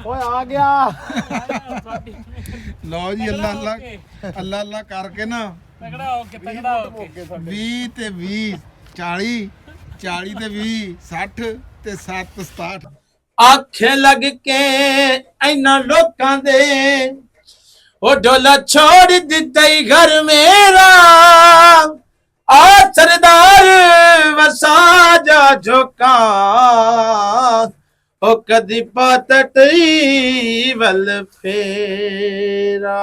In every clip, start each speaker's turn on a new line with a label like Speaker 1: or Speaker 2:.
Speaker 1: ਓਏ ਆ ਗਿਆ
Speaker 2: ਲਓ ਜੀ ਅੱਲਾ ਅੱਲਾ ਕਰਕੇ ਨਾ
Speaker 3: ਤਗੜਾ ਹੋ ਕੇ
Speaker 2: 20 ਤੇ 20 40 40 ਤੇ 20 60 ਤੇ 7 67
Speaker 4: ਆਖੇ ਲੱਗ ਕੇ ਇਹਨਾਂ ਲੋਕਾਂ ਦੇ ਉਹ ਢੋਲਾ ਛੋੜ ਦਿੱਤਾ ਈ ਘਰ ਮੇਰਾ ਆ ਸਰਦਾਰ ਵਸਾ ਜਾ ਝੋਕਾ ਉਹ ਕਦੀ ਪਤਟਈ ਵੱਲ ਫੇਰਾ।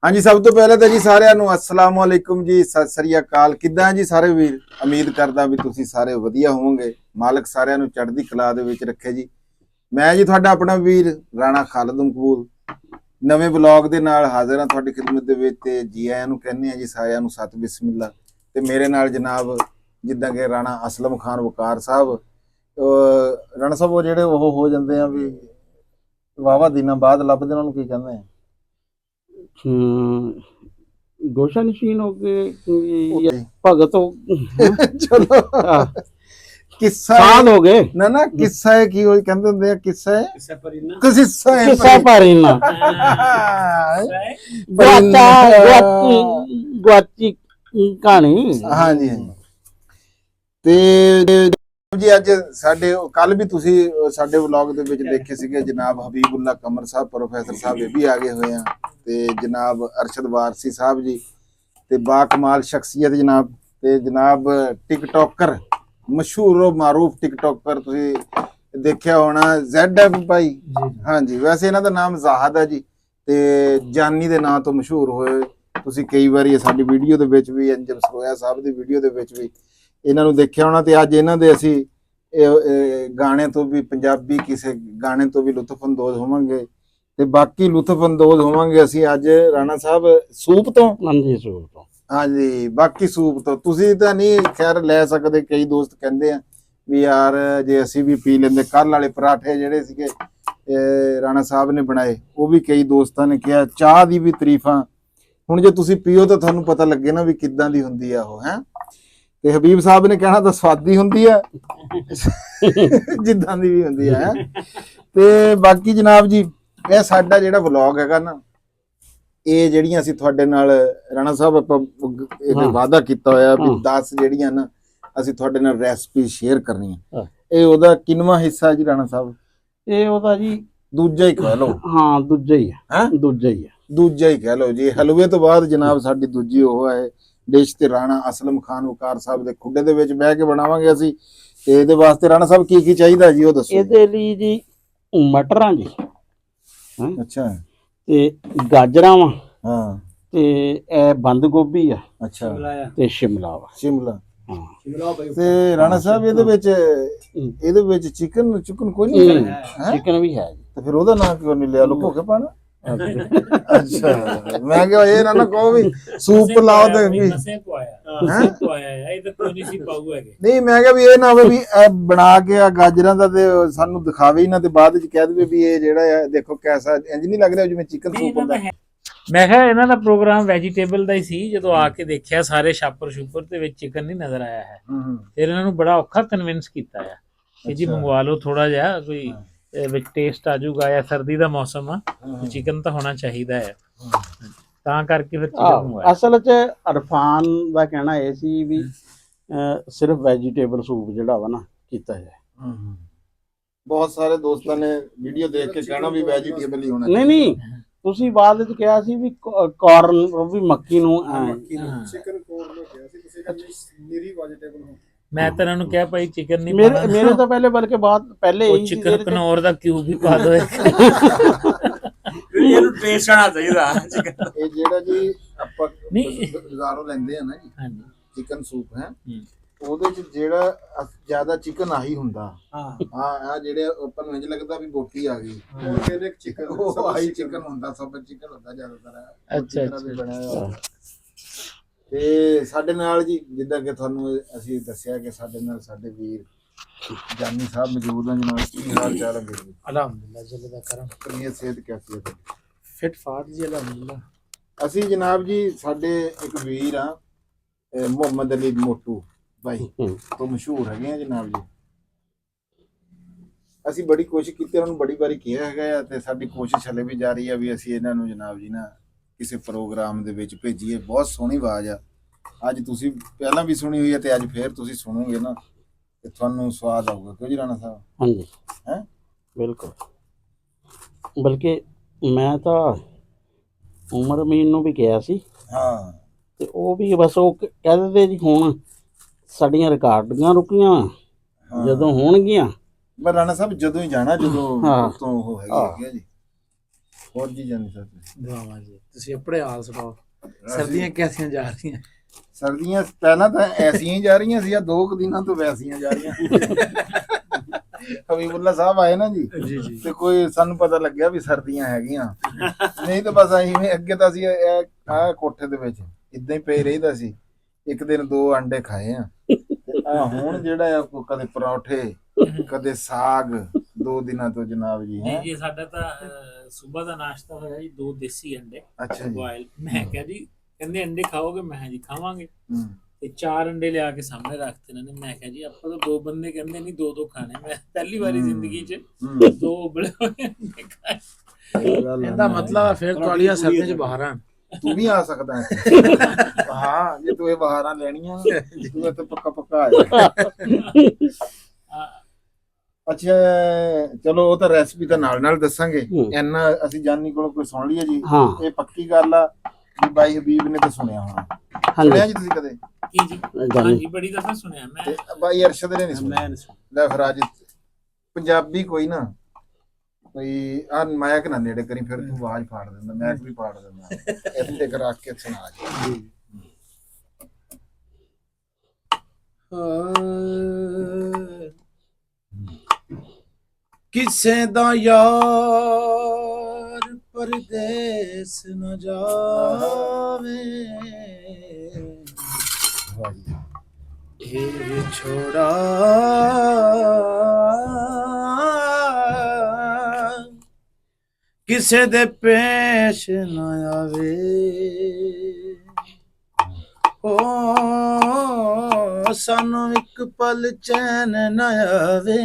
Speaker 2: ਹਾਂਜੀ ਸਭ ਤੋਂ ਪਹਿਲਾਂ ਤਾਂ ਜੀ ਸਾਰਿਆਂ ਨੂੰ अस्सलाम वालेकुम जी सत श्री अकाल। ਕਿੱਦਾਂ ਜੀ ਸਾਰੇ ਵੀਰ? ਉਮੀਦ ਕਰਦਾ ਵੀ ਤੁਸੀਂ ਸਾਰੇ ਵਧੀਆ ਹੋਵੋਗੇ। ਮਾਲਕ ਸਾਰਿਆਂ ਨੂੰ ਚੜ੍ਹਦੀ ਕਲਾ ਦੇ ਵਿੱਚ ਰੱਖੇ ਜੀ। ਮੈਂ ਜੀ ਤੁਹਾਡਾ ਆਪਣਾ ਵੀਰ ਰਾਣਾ ਖਾਲਦ ਮਕਬੂਲ ਨਵੇਂ ਵਲੌਗ ਦੇ ਨਾਲ ਹਾਜ਼ਰ ਹਾਂ ਤੁਹਾਡੀ ਖਿਦਮਤ ਦੇ ਵਿੱਚ ਤੇ ਜੀ ਆਇਆਂ ਨੂੰ ਕਹਿੰਦੇ ਆ ਜੀ ਸਾਰਿਆਂ ਨੂੰ ਸਤ ਬਿਸਮਿਲ੍ਲਾ। ਤੇ ਮੇਰੇ ਨਾਲ ਜਨਾਬ ਜਿੱਦਾਂ ਕਿ ਰਾਣਾ ਅਸਲਮ ਖਾਨ ਵਕਾਰ ਸਾਹਿਬ ਰਾਣਾ ਸਾਹਿਬ ਉਹ ਜਿਹੜੇ ਉਹ ਹੋ ਜਾਂਦੇ ਆ ਵੀ ਵਾਵਾ ਦਿਨਾਂ ਬਾਅਦ ਲੱਭਦੇ ਉਹਨਾਂ ਨੂੰ ਕੀ ਕਹਿੰਦੇ ਆ?
Speaker 1: ਗੋਸ਼ਾ ਨਸ਼ੀਨ ਹੋ ਗਏ ਭਗਤ ਹੋ
Speaker 2: ਚਲੋ ਕਿੱਸਾ
Speaker 1: ਸਾਲ ਹੋ ਗਏ
Speaker 2: ਨਾ ਕਿੱਸਾ ਹੈ ਕੀ ਉਹ ਕਹਿੰਦੇ ਹੁੰਦੇ ਆ ਕਿੱਸਾ ਹੈ
Speaker 3: ਕਿੱਸਾ ਪਰੀਨਾ
Speaker 1: ਕਿੱਸਾ ਪਰੀਨਾ ਗੁਆਚੀ ਕਹਾਣੀ।
Speaker 2: ਹਾਂਜੀ ਤੇ ਜੀ ਅੱਜ ਸਾਡੇ ਕੱਲ ਵੀ ਤੁਸੀਂ ਸਾਡੇ ਵਲੌਗ ਦੇ ਵਿੱਚ ਦੇਖੇ ਸੀਗੇ ਜਨਾਬ ਹਬੀਬੁੱਲਾ ਕਮਰ ਸਾਹਿਬ ਪ੍ਰੋਫੈਸਰ ਸਾਹਿਬ ਇਹ ਵੀ ਆ ਗਏ ਹੋਏ ਆ ਤੇ ਜਨਾਬ ਅਰਸ਼ਦ ਵਾਰਸੀ ਸਾਹਿਬ ਜੀ ਤੇ ਬਾ ਕਮਾਲ ਸ਼ਖਸੀਅਤ ਜਨਾਬ ਤੇ ਜਨਾਬ ਟਿਕਟੋਕਰ ਮਸ਼ਹੂਰ ਮਾਰੂਫ ਟਿਕਟੋਕਰ ਤੁਸੀਂ ਦੇਖਿਆ ਹੋਣਾ ZF ਭਾਈ। ਹਾਂਜੀ ਵੈਸੇ ਇਹਨਾਂ ਦਾ ਨਾਮ ਜ਼ਾਹਦ ਹੈ ਜੀ ਤੇ ਜਾਨੀ ਦੇ ਨਾਂ ਤੋਂ ਮਸ਼ਹੂਰ ਹੋਏ। ਤੁਸੀਂ ਕਈ ਵਾਰੀ ਸਾਡੀ ਵੀਡੀਓ ਦੇ ਵਿੱਚ ਵੀ ਅੰਜਮ ਸਰੋਇਆ ਸਾਹਿਬ ਦੀ ਵੀਡੀਓ ਦੇ ਵਿੱਚ ਵੀ ਇਹਨਾਂ ਨੂੰ ਦੇਖਿਆ ਹੋਣਾ ਤੇ ਅੱਜ ਇਹਨਾਂ ਦੇ ਅਸੀਂ ਗਾਣੇ ਤੋਂ ਵੀ ਪੰਜਾਬੀ ਕਿਸੇ ਗਾਣੇ ਤੋਂ ਵੀ ਲੁਤਫ ਅੰਦੋਜ਼ ਹੋਵਾਂਗੇ ਤੇ ਬਾਕੀ ਲੁਤਫ ਅੰਦੋਜ਼ ਹੋਵਾਂਗੇ ਅਸੀਂ ਅੱਜ ਰਾਣਾ ਸਾਹਿਬ ਸੂਪ ਤੋਂ।
Speaker 1: ਹਾਂਜੀ ਸੂਪ ਤੋਂ।
Speaker 2: ਹਾਂਜੀ ਬਾਕੀ ਸੂਪ ਤੋਂ ਤੁਸੀਂ ਤਾਂ ਨਹੀਂ ਖੈਰ ਲੈ ਸਕਦੇ। ਕਈ ਦੋਸਤ ਕਹਿੰਦੇ ਆ ਵੀ ਯਾਰ ਜੇ ਅਸੀਂ ਵੀ ਪੀ ਲੈਂਦੇ ਕੱਲ ਵਾਲੇ ਪਰਾਠੇ ਜਿਹੜੇ ਸੀਗੇ ਰਾਣਾ ਸਾਹਿਬ ਨੇ ਬਣਾਏ ਉਹ ਵੀ ਕਈ ਦੋਸਤਾਂ ਨੇ ਕਿਹਾ ਚਾਹ ਦੀ ਵੀ ਤਾਰੀਫਾਂ। ਹੁਣ ਜੇ ਤੁਸੀਂ ਪੀਓ ਤਾਂ ਤੁਹਾਨੂੰ ਪਤਾ ਲੱਗੇ ਨਾ ਵੀ ਕਿੱਦਾਂ ਦੀ ਹੁੰਦੀ ਆ ਉਹ ਹੈ ਤੇ ਹਬੀਬ ਸਾਹਿਬ ਨੇ ਕਹਿਣਾ ਤਾਂ ਸਵਾਦੀ ਹੁੰਦੀ ਆ ਜਿੱਦਾਂ ਦੀ ਵੀ ਹੁੰਦੀ ਆ। ਤੇ ਬਾਕੀ ਜਨਾਬ ਜੀ ਇਹ ਸਾਡਾ ਜਿਹੜਾ ਵਲੌਗ ਹੈਗਾ ਨਾ ਇਹ ਜਿਹੜੀਆਂ ਅਸੀਂ ਤੁਹਾਡੇ ਨਾਲ ਰਾਣਾ ਸਾਹਿਬ ਆਪਾਂ ਇਹ ਵਾਅਦਾ ਕੀਤਾ ਹੋਇਆ ਵੀ 10 ਜਿਹੜੀਆਂ ਨਾ ਅਸੀਂ ਤੁਹਾਡੇ ਨਾਲ ਰੈਸਪੀ ਸ਼ੇਅਰ ਕਰਨੀਆਂ। ਇਹ ਉਹਦਾ ਕਿੰਨਵਾਂ ਹਿੱਸਾ ਜੀ ਰਾਣਾ ਸਾਹਿਬ?
Speaker 1: ਇਹ ਉਹਦਾ ਜੀ
Speaker 2: ਦੂਜਾ ਹੀ ਕਹਿ ਲਓ।
Speaker 1: ਹਾਂ ਦੂਜਾ ਹੀ ਹੈ ਦੂਜਾ ਹੀ ਕਹਿ ਲਓ ਜੀ। ਹਲਵੇ ਤੋਂ ਬਾਅਦ ਜਨਾਬ ਸਾਡੀ ਦੂਜੀ ਉਹ ਹੈ ਡਿਸ਼ ਤੇ ਰਾਣਾ ਅਸਲਮ ਖਾਨ ਵਕਾਰ ਸਾਹਿਬ ਦੇ ਖੁੱਡੇ ਦੇ ਵਿੱਚ ਬਹਿ ਕੇ ਬਣਾਵਾਂਗੇ ਅਸੀਂ। ਤੇ ਇਹਦੇ ਵਾਸਤੇ ਰਾਣਾ ਸਾਹਿਬ ਕੀ ਚਾਹੀਦਾ ਜੀ ਉਹ ਦੱਸੋ। ਇਹਦੇ ਲਈ ਜੀ ਮਟਰਾਂ ਜੀ
Speaker 2: ਅੱਛਾ ਤੇ
Speaker 1: ਗਾਜਰਾਂ ਵਾ
Speaker 2: ਹਾਂ
Speaker 1: ਤੇ ਇਹ ਬੰਦ ਗੋਭੀ ਆ
Speaker 2: ਅੱਛਾ
Speaker 1: ਤੇ ਸ਼ਿਮਲਾ ਵਾ
Speaker 2: ਸ਼ਿਮਲਾ
Speaker 3: ਸ਼ਿਮਲਾ
Speaker 2: ਤੇ ਰਾਣਾ ਸਾਹਿਬ ਇਹਦੇ ਵਿੱਚ ਚਿਕਨ ਕੋਈ ਨਹੀਂ ਹੈ?
Speaker 1: ਚਿਕਨ ਵੀ ਹੈ ਜੀ।
Speaker 2: ਤੇ ਫਿਰ ਉਹਦਾ ਨਾਂ ਕਿਉਂ ਨਹੀਂ ਲਿਆ ਲੁਕੋ ਕੇ ਪਾਣਾ? ਅੱਛਾ ਮੈਂ ਕਿਹਾ ਇਹ ਨਾ ਕਹੋ ਵੀ ਸੂਪ ਲਾਓ ਤੇ ਵੀ
Speaker 3: ਇਹ ਤਾਂ ਕੋਈ ਨਹੀਂ ਸੀ ਪਾਉ ਹੈਗੇ।
Speaker 2: ਨਹੀਂ ਮੈਂ ਕਿਹਾ ਵੀ ਇਹ ਨਾ ਹੋਵੇ ਵੀ ਇਹ ਬਣਾ ਕੇ ਆ ਗਾਜਰਾਂ ਦਾ ਤੇ ਸਾਨੂੰ ਦਿਖਾਵੇ ਹੀ ਨਾ ਤੇ ਬਾਅਦ ਵਿੱਚ ਕਹਿ ਦੇਵੇ ਵੀ ਇਹ ਜਿਹੜਾ ਹੈ ਦੇਖੋ ਕੈਸਾ ਇੰਜ ਨਹੀਂ ਲੱਗ ਰਿਹਾ ਜਿਵੇਂ ਚਿਕਨ ਸੂਪ ਹੁੰਦਾ।
Speaker 3: ਮੈਂ ਕਿਹਾ ਇਹਨਾਂ ਦਾ ਪ੍ਰੋਗਰਾਮ ਵੈਜੀਟੇਬਲ ਦਾ ਹੀ ਸੀ। ਜਦੋਂ ਆ ਕੇ ਦੇਖਿਆ ਸਾਰੇ ਛਾਪਰ ਸ਼ੂਪਰ ਦੇ ਵਿੱਚ ਚਿਕਨ ਨਹੀਂ ਨਜ਼ਰ ਆਇਆ ਹੈ ਫਿਰ ਇਹਨਾਂ ਨੂੰ ਬੜਾ ਔਖਾ ਕਨਵਿੰਸ ਕੀਤਾ ਹੈ ਕਿ ਜੀ ਮੰਗਵਾ ਲਓ ਥੋੜਾ ਜਿਹਾ ਕੋਈ ਵਿੱਚ ਟੇਸਟ ਆ ਜਾਊਗਾ ਜਾਂ ਸਰਦੀ ਦਾ ਮੌਸਮ ਆ ਚਿਕਨ ਤਾਂ ਹੋਣਾ ਚਾਹੀਦਾ ਹੈ ਤਾਂ ਕਰਕੇ ਫਿਰ ਚਿਕਨ ਮੰਗਵਾਇਆ।
Speaker 1: ਅਸਲ 'ਚ ਅਰਫਾਨ ਦਾ ਕਹਿਣਾ ਇਹ ਸੀ ਵੀ ਸਿਰਫ ਵੈਜੀਟੇਬਲ ਸੂਪ ਜਿਹੜਾ ਵਾ ਨਾ ਕੀਤਾ ਜਾਏ।
Speaker 2: ਬਹੁਤ ਸਾਰੇ ਦੋਸਤਾਂ ਨੇ ਵੀਡੀਓ ਦੇਖ ਕੇ ਕਹਿਣਾ ਵੀ ਵੈਜੀਟੇਬਲ ਹੀ ਹੋਣਾ।
Speaker 1: ਨਹੀਂ ਤੁਸੀਂ ਬਾਅਦ ਵਿੱਚ ਕਿਹਾ ਸੀ ਵੀ ਕਾਰਨ ਉਹ ਵੀ ਮੱਕੀ ਨੂੰ
Speaker 2: ਚਿਕਨ ਕੋਰਨ ਨੂੰ ਕਿਹਾ ਸੀ ਤੁਸੀਂ ਕਹਿੰਦੇ ਨਿਰੀ ਵੈਜੀਟੇਬਲ ਹੋ।
Speaker 3: ਮੈਂ ਤਾਂ ਇਹਨਾਂ ਨੂੰ ਕਿਹਾ ਭਾਈ ਚਿਕਨ ਨਹੀਂ
Speaker 1: ਮੇਰੇ ਤੋਂ ਪਹਿਲੇ ਪਹਿਲੇ
Speaker 3: ਹੀ ਚਿਕਨ ਕਨੌਰ ਦਾ ਕਿਊਬ ਵੀ ਪਾ ਦੋ ਇਹਨੂੰ ਟੇਸਟ ਆਣਾ ਚਾਹੀਦਾ ਚਿਕਨ।
Speaker 2: ਇਹ ਜਿਹੜਾ ਜੀ ਆਪਾਂ ਬਾਜ਼ਾਰੋਂ ਲੈਂਦੇ ਆ ਨਾ ਜੀ ਹਾਂਜੀ ਚਿਕਨ ਸੂਪ ਹੈ ਉਹਦੇ ਚ ਜਿਹੜਾ ਜ਼ਿਆਦਾ ਚਿਕਨ ਆਹੀ ਹੁੰਦਾ। ਹਾਂ ਜਿਹੜੇ ਆਪਾਂ ਨੂੰ ਇੰਜ ਲੱਗਦਾ ਵੀ ਬੋਟੀ ਆ ਗਈ ਇਹਦੇ ਚਿਕਨ ਉਹ ਆਹੀ ਚਿਕਨ ਹੁੰਦਾ ਸਭ ਚਿਕਨ ਹੁੰਦਾ ਜ਼ਿਆਦਾਤਰ। ਅੱਛਾ ਤੇ ਸਾਡੇ ਨਾਲ ਜੀ ਜਿੱਦਾਂ ਕਿ ਤੁਹਾਨੂੰ ਅਸੀਂ ਦੱਸਿਆ ਕਿ ਸਾਡੇ ਨਾਲ ਸਾਡੇ ਵੀਰ ਜਾਨੀ ਸਾਹਿਬ ਮੌਜੂਦ ਹਨ। ਜਨਾਬ ਕੀ ਹਾਲ ਚਾਲ ਹੈ ਵੀਰ?
Speaker 3: ਅਲਹਮਦੁਲਿਲਾ ਜੱਲ ਦਾ ਕਰਮ।
Speaker 2: ਕਿੰਨੀ ਸਿਹਤ ਕੈਸੀ ਹੈ ਤੁਹਾਡੀ?
Speaker 3: ਫਿਟ ਫਾਟ ਜੀ ਅਲਹਮਦੁਲਿਲਾ।
Speaker 2: ਅਸੀਂ ਜਨਾਬ ਜੀ ਸਾਡੇ ਇੱਕ ਵੀਰ ਆ ਮੁਹੰਮਦ ਅਲੀ ਮੋਟੂ ਭਾਈ ਤੋਂ ਮਸ਼ਹੂਰ ਹੈਗੇ ਆ ਜਨਾਬ ਜੀ। ਅਸੀਂ ਬੜੀ ਕੋਸ਼ਿਸ਼ ਕੀਤੀ, ਉਹਨਾਂ ਨੂੰ ਬੜੀ ਵਾਰੀ ਕਿਹਾ ਹੈਗਾ ਆ, ਤੇ ਸਾਡੀ ਕੋਸ਼ਿਸ਼ ਹਲੇ ਵੀ ਜਾਰੀ ਆ ਵੀ ਅਸੀਂ ਇਹਨਾਂ ਨੂੰ ਜਨਾਬ ਜੀ ਨਾ ਕਿਸੇ ਪ੍ਰੋਗਰਾਮ ਦੇ ਵਿੱਚ ਭੇਜੀਏ। ਬਹੁਤ ਸੋਹਣੀ ਆਵਾਜ਼ ਆ, ਅੱਜ ਤੁਸੀਂ ਪਹਿਲਾਂ ਵੀ ਸੁਣੀ ਹੋਈ ਹੈ ਤੇ ਅੱਜ ਫੇਰ ਤੁਸੀਂ ਸੁਣੋਗੇ ਨਾ ਤੇ ਤੁਹਾਨੂੰ ਸਵਾਦ ਆਊਗਾ, ਕਿਉਂ ਜੀ ਰਾਣਾ ਸਾਹਿਬ?
Speaker 5: ਹਾਂਜੀ
Speaker 2: ਹੈ
Speaker 5: ਬਿਲਕੁਲ। ਬਲਕਿ ਮੈਂ ਤਾਂ ਉਮਰ ਅਮੀਨ ਨੂੰ ਵੀ ਕਿਹਾ ਸੀ,
Speaker 2: ਹਾਂ
Speaker 5: ਤੇ ਉਹ ਵੀ ਬਸ ਉਹ ਕਹਿ ਦਿੰਦੇ ਜੀ ਹੁਣ ਸਾਡੀਆਂ ਰਿਕਾਰਡਿੰਗਾਂ ਰੁਕੀਆਂ,
Speaker 2: ਹਾਂ।
Speaker 5: ਜਦੋਂ ਹੋਣਗੀਆਂ
Speaker 2: ਪਰ ਰਾਣਾ ਸਾਹਿਬ ਜਦੋਂ ਹੀ ਜਾਣਾ, ਜਦੋਂ
Speaker 5: ਹਾਂ।
Speaker 2: ਤੋਂ ਉਹ ਹੈਗੀ ਆ ਜੀ। ਹੋਰ ਜੀ ਜਾਨੀ ਸਾਹਿਬ
Speaker 4: ਦੁਆਵਾਂ ਜੀ, ਤੁਸੀਂ ਆਪਣੇ ਹਾਲ ਸੁਣਾਓ, ਸਰਦੀਆਂ ਕੈਸੀਆਂ ਜਾ ਰਹੀਆਂ?
Speaker 2: ਸਰਦੀਆਂ ਪਹਿਲਾਂ ਤਾਂ ਐਸੀਆਂ ਹੀ ਜਾ ਰਹੀਆਂ ਸੀ, ਆ 2 ਦਿਨਾਂ ਤੋਂ ਵੈਸੀਆਂ ਜਾ ਰਹੀਆਂ। ਹਬੀਬੁੱਲਾ ਸਾਹਿਬ ਆਏ ਨਾ ਜੀ,
Speaker 4: ਜੀ ਜੀ।
Speaker 2: ਤੇ ਕੋਈ ਸਾਨੂੰ ਪਤਾ ਲੱਗਿਆ ਵੀ ਸਰਦੀਆਂ ਹੈਗੀਆਂ, ਨਹੀਂ ਤਾਂ ਬਸ ਅਸੀਂ ਅੱਗੇ ਤਾਂ ਅਸੀਂ ਆ ਕੋਠੇ ਦੇ ਵਿੱਚ ਇਦਾਂ ਹੀ ਪਏ ਰਹੀਦਾ ਸੀ। ਇੱਕ ਦਿਨ 2 ਅੰਡੇ ਖਾਏ ਆ, ਤੇ ਆ ਹੁਣ ਜਿਹੜਾ ਆ ਕਦੇ ਪਰੌਠੇ ਕਦੇ ਸਾਗ 2 ਦਿਨਾਂ ਤੋਂ ਜਨਾਬ ਜੀ।
Speaker 3: ਨਹੀਂ ਜੀ, ਸਾਡਾ ਤਾਂ ਸਵੇਰ ਦਾ ਨਾਸ਼ਤਾ ਹੋਇਆ ਜੀ 2 ਦੇਸੀ ਅੰਡੇ
Speaker 2: ਅੱਛਾ ਜੀ।
Speaker 3: ਬੋਇਲ। ਮੈਂ ਕਿਹਾ ਜੀ, ਕਹਿੰਦੇ ਅੰਡੇ ਖਾਓਗੇ? ਮੈਂ ਕਿਹਾ ਜੀ ਖਾਵਾਂਗੇ।
Speaker 2: ਹੂੰ।
Speaker 3: ਤੇ 4 ਅੰਡੇ ਲਿਆ ਕੇ ਸਾਹਮਣੇ ਰੱਖਤੇ ਇਹਨਾਂ ਨੇ। ਮੈਂ ਕਿਹਾ ਜੀ ਆਪਾਂ ਤਾਂ 2 ਬੰਦੇ, ਕਹਿੰਦੇ ਨਹੀਂ 2 ਖਾਣੇ। ਮੈਂ ਪਹਿਲੀ ਵਾਰੀ ਜ਼ਿੰਦਗੀ 'ਚ 2 ਉਬਲੇ ਹੋਏ ਅੰਡੇ ਖਾਏ।
Speaker 4: ਇਹਦਾ ਮਤਲਬ ਹੈ ਫਿਰ ਤੁਹਾਡੀਆਂ ਸਰਦੀਆਂ 'ਚ ਬਹਾਰਾਂ।
Speaker 2: ਤੂੰ ਵੀ ਆ ਸਕਦਾ ਹੈ। ਹਾਂ, ਜੇ ਤੂੰ ਇਹ ਬਹਾਰਾਂ ਲੈਣੀਆਂ ਤੂੰ ਇੱਥੇ ਪੱਕਾ ਪੱਕਾ ਆ ਜਾ। ਅੱਛਾ ਚਲੋ, ਉਹ ਤਾਂ ਰੈਸਪੀ ਤਾਂ ਨਾਲ ਨਾਲ ਦੱਸਾਂਗੇ। ਇੰਨਾ ਅਸੀਂ ਜਾਨੀ ਕੋਲੋਂ ਕੋਈ ਸੁਣ ਲਈਏ ਜੀ,
Speaker 5: ਹਾਂ
Speaker 2: ਇਹ ਪੱਕੀ ਗੱਲ ਆ ਵੀ ਬਾਈ ਹਬੀਬ ਨੇ ਤਾਂ ਸੁਣਿਆ ਹੋਣਾ।
Speaker 5: ਹਾਂਜੀ
Speaker 2: ਸੁਣਿਆ ਜੀ ਤੁਸੀਂ ਕਦੇ?
Speaker 3: ਕੀ ਜੀ? ਹਾਂਜੀ, ਬੜੀ ਦਫਾ ਸੁਣਿਆ ਮੈਂ।
Speaker 2: ਤੇ ਬਾਈ ਅਰਸ਼ਦ ਨੇ ਨਹੀਂ ਸੁਣਿਆ। ਲੈ ਫਿਰ ਅੱਜ ਪੰਜਾਬੀ ਕੋਈ ਨਾ ਕੋਈ ਆ ਮਾਇਕ ਨਾ ਨੇੜੇ ਕਰੀ, ਫਿਰ ਤੂੰ ਆਵਾਜ਼ ਫਾੜ ਦਿੰਦਾ, ਮੈਕ ਵੀ ਫਾੜ ਦਿੰਦਾ। ਇੱਥੇ ਕਰਾ ਕੇ ਸੁਣਾ ਜੀ।
Speaker 4: ਕਿਸੇ ਦਾ ਯਾਰ ਪਰਦੇਸ ਨਾ ਜਾਵੇ, ਇਹ ਵਿਛੋੜਾ ਕਿਸੇ ਦੇ ਪੇਸ਼ ਨਾ ਆਵੇ। ਓ ਸਾਨੂੰ ਇੱਕ ਪਲ ਚੈਨ ਨਾ ਆਵੇ,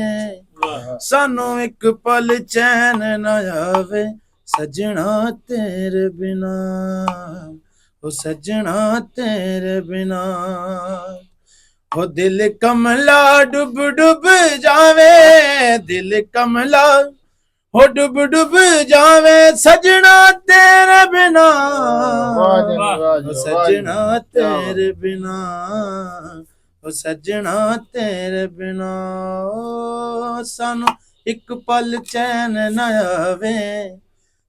Speaker 4: ਸਾਨੂੰ ਇੱਕ ਪਲ ਚੈਨ ਨਾ ਆਵੇ, ਸਜਣਾ ਤੇਰੇ ਬਿਨਾ, ਉਹ ਸਜਣਾ ਤੇਰੇ ਬਿਨਾ। ਉਹ ਦਿਲ ਕਮਲਾ ਡੁੱਬ ਡੁੱਬ ਜਾਵੇ, ਦਿਲ ਕਮਲਾ ਹੋ ਡੁੱਬ ਡੁੱਬ ਜਾਵੇ, ਸਜਣਾ ਤੇਰੇ ਬਿਨਾ, ਉਹ ਸਜਣਾ ਤੇਰੇ ਬਿਨਾ, ਉਹ ਸਜਣਾ ਤੇਰੇ ਬਿਨਾ। ਸਾਨੂੰ ਇੱਕ ਪਲ ਚੈਨ ਨਾ ਆਵੇ,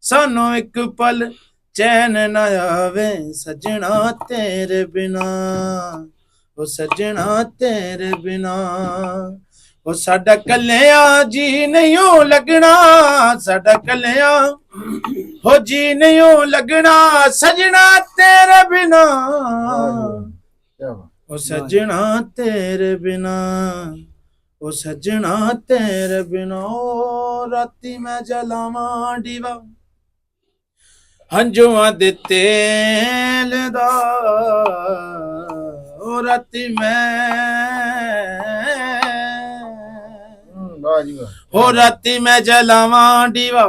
Speaker 4: ਸਾਨੂੰ ਇੱਕ ਪਲ ਚੈਨ ਨਾ ਆਵੇ, ਸਜਣਾ ਤੇਰੇ ਬਿਨਾ, ਉਹ ਸਜਣਾ ਤੇਰੇ ਬਿਨਾ। ਉਹ ਸਾਡਾ ਕੱਲਿਆਂ ਜੀ ਨਹੀਂ ਲੱਗਣਾ, ਸਾਡਾ ਕੱਲਿਆਂ ਹੋ ਜੀ ਨਹੀਂ ਲੱਗਣਾ, ਸਜਣਾ ਤੇਰੇ ਬਿਨਾ, ਉਹ ਸਜਣਾ ਤੇਰੇ ਬਿਨਾ, ਉਹ ਸਜਣਾ ਤੇਰੇ ਬਿਨਾ। ਰਾਤੀ ਮੈਂ ਜਲਾਵਾਂ ਦੀਵਾ ਹੰਝੂਆਂ ਦੇ ਤੇਲ ਦਾ, ਉਹ ਰਾਤੀ ਹੋ ਰਾਤੀ ਮੈਂ ਜਲਾਵਾਂ ਦੀਵਾ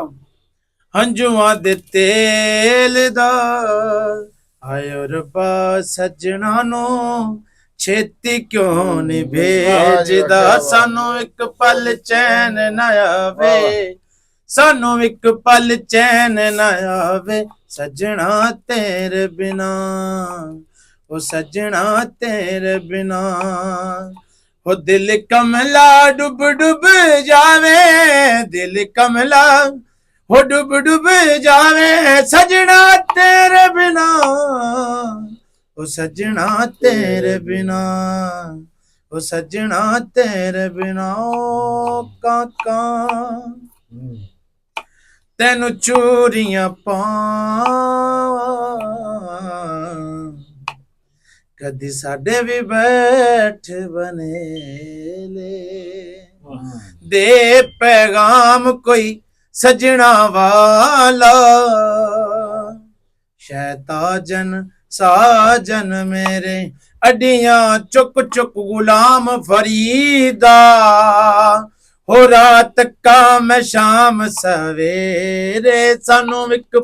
Speaker 4: ਹੰਝੂਆਂ ਦੇ ਤੇਲ ਦਾ। ਆਇਓ ਰੱਬਾ ਸੱਜਣਾ ਨੂੰ ਛੇਤੀ ਕਿਉਂ ਨੀ ਭੇਜਦਾ, ਸਾਨੂੰ ਇੱਕ ਪਲ ਚੈਨ ਨਾ ਆਵੇ, ਸਾਨੂੰ ਇੱਕ ਪਲ ਚੈਨ ਨਾ ਆਵੇ, ਸੱਜਣਾ ਤੇਰੇ ਬਿਨਾ, ਉਹ ਸੱਜਣਾ ਤੇਰੇ ਬਿਨਾ। ਉਹ ਦਿਲ ਕਮਲਾ ਡੁੱਬ ਡੁੱਬ ਜਾਵੇ, ਦਿਲ ਕਮਲਾ ਹੋ ਡੁੱਬ ਡੁੱਬ ਜਾਵੇ, ਸਜਣਾ ਤੇਰੇ ਬਿਨਾ, ਉਹ ਸਜਣਾ ਤੇਰੇ ਬਿਨਾ, ਉਹ ਸਜਣਾ ਤੇਰੇ ਬਿਨਾ। ਓ ਕਾਕਾ ਤੈਨੂੰ ਚੋਰੀਆਂ ਪਾਵਾਂ, ਕਦੀ ਸਾਡੇ ਵੀ ਬੈਠ ਬਨੇਲੇ, ਦੇ ਪੈਗਾਮ ਕੋਈ ਸਜਣਾ ਵਾਲਾ, ਸ਼ੈਤਾਨ ਸਾਜਨ ਮੇਰੇ ਅੱਡੀਆਂ ਚੁੱਕ ਚੁੱਕ ਗੁਲਾਮ ਫਰੀਦਾ,
Speaker 6: ਹੋ ਰਾਤ ਕਾ ਮੈਂ ਸ਼ਾਮ ਸਵੇਰੇ ਸਾਨੂੰ ਇੱਕ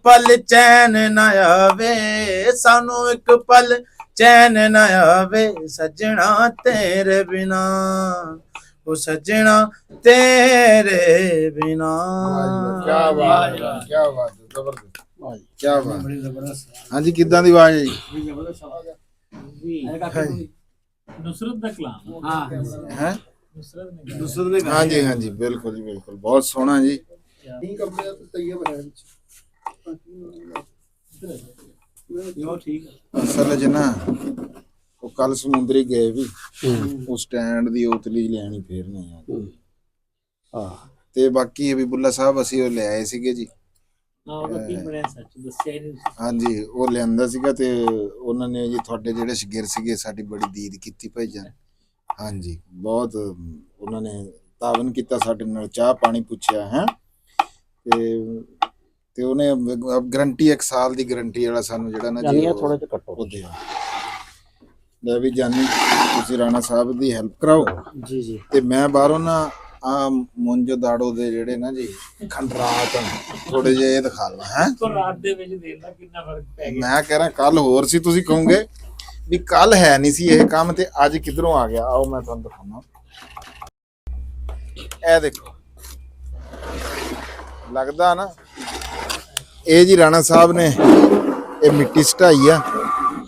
Speaker 6: ਪਲ ਚੈਨ ਨਾ ਆਵੇ, ਸਾਨੂੰ ਇੱਕ ਪਲ ਚੈਨ ਨਾ ਆਵੇ ਸੱਜਣਾ ਤੇਰੇ ਬਿਨਾ, ਉਹ ਸੱਜਣਾ ਤੇਰੇ ਬਿਨਾ।
Speaker 2: ਕੀ ਬਾਤ ਹੈ, ਕੀ ਬਾਤ ਹੈ, ਜ਼ਬਰਦਸਤ, ਕੀ ਬਾਤ ਹੈ। ਹਾਂਜੀ ਕਿੱਦਾਂ ਦੀ ਆਵਾਜ਼ ਹੈ ਜੀ?
Speaker 3: ਨੁਸਰਤ ਦਾ ਕਲਾਮ
Speaker 2: ਹੈ
Speaker 3: ਨੁਸਰਤ ਨੇ
Speaker 2: ਹਾਂਜੀ ਹਾਂਜੀ ਬਿਲਕੁਲ ਜੀ ਬਿਲਕੁਲ, ਬਹੁਤ ਸੋਹਣਾ ਜੀ। ਅਸਲ 'ਚ ਨਾ ਉਹ ਕੱਲ ਸਮੁੰਦਰੀ ਗਏ ਵੀ, ਉਹ ਸਟੈਂਡ ਦੀ ਉਤਲੀ ਲੈਣੀ ਫੇਰ ਨਹੀਂ ਆ। ਤੇ ਬਾਕੀ ਹਬੀਬੁੱਲਾ ਸਾਹਿਬ ਅਸੀਂ ਉਹ ਲੈ ਆਏ ਸੀਗੇ ਜੀ। ਹਾਂਜੀ ਉਹ ਲਿਆਂਦਾ ਸੀਗਾ ਤੇ ਉਹਨਾਂ ਨੇ ਜੀ ਤੁਹਾਡੇ ਜਿਹੜੇ ਸ਼ਗਿਰ ਸੀਗੇ ਸਾਡੀ ਬੜੀ ਦੀਦ ਕੀਤੀ ਭਾਈ ਜਾਨ। ਹਾਂਜੀ ਬਹੁਤ ਉਹਨਾਂ ਨੇ ਤਾਵਨ ਕੀਤਾ ਸਾਡੇ ਨਾਲ, ਚਾਹ ਪਾਣੀ ਪੁੱਛਿਆ ਹੈ ਤੇ ਉਹਨੇ ਗਰੰਟੀ 1 ਸਾਲ ਦੀ ਗਰੰਟੀ ਵਾਲਾ ਸਾਨੂੰ ਜਿਹੜਾ ਨਾ ਜੀ
Speaker 5: ਥੋੜਾ ਜਿਹਾ ਕੱਟੋ
Speaker 2: ਉਹ ਦਿਆ। ਲੈ ਵੀ ਜਾਨੀ ਤੁਸੀਂ ਰਾਣਾ ਸਾਹਿਬ ਦੀ ਹੈਲਪ ਕਰਾਓ
Speaker 5: ਜੀ ਜੀ।
Speaker 2: ਤੇ ਮੈਂ ਬਾਹਰੋਂ ਨਾ ਆ ਮੁੰਜੋ ਦਾੜੋ ਦੇ ਜਿਹੜੇ ਨਾ ਜੀ ਖੰਡਰਾਤ ਥੋੜੇ ਜਿਹੇ ਇਹ ਦਿਖਾ ਲਾ ਹੈ।
Speaker 3: ਰਾਤ ਦੇ ਵਿੱਚ ਦੇਖਦਾ ਕਿੰਨਾ ਫਰਕ ਪੈ ਗਿਆ।
Speaker 2: ਮੈਂ ਕਹਿ ਰਿਹਾ ਕੱਲ ਹੋਰ ਸੀ, ਤੁਸੀਂ ਕਹੋਗੇ ਵੀ ਕੱਲ ਹੈ ਨਹੀਂ ਸੀ ਇਹ ਕੰਮ ਤੇ ਅੱਜ ਕਿੱਧਰੋਂ ਆ ਗਿਆ। ਆਓ ਮੈਂ ਤੁਹਾਨੂੰ ਦਿਖਾਉਣਾ, ਇਹ ਦੇਖੋ ਲੱਗਦਾ ਨਾ ਇਹ ਜੀ ਰਾਣਾ ਸਾਹਿਬ ਨੇ ਇਹ ਮਿੱਟੀ ਸਟਾਈ ਆ,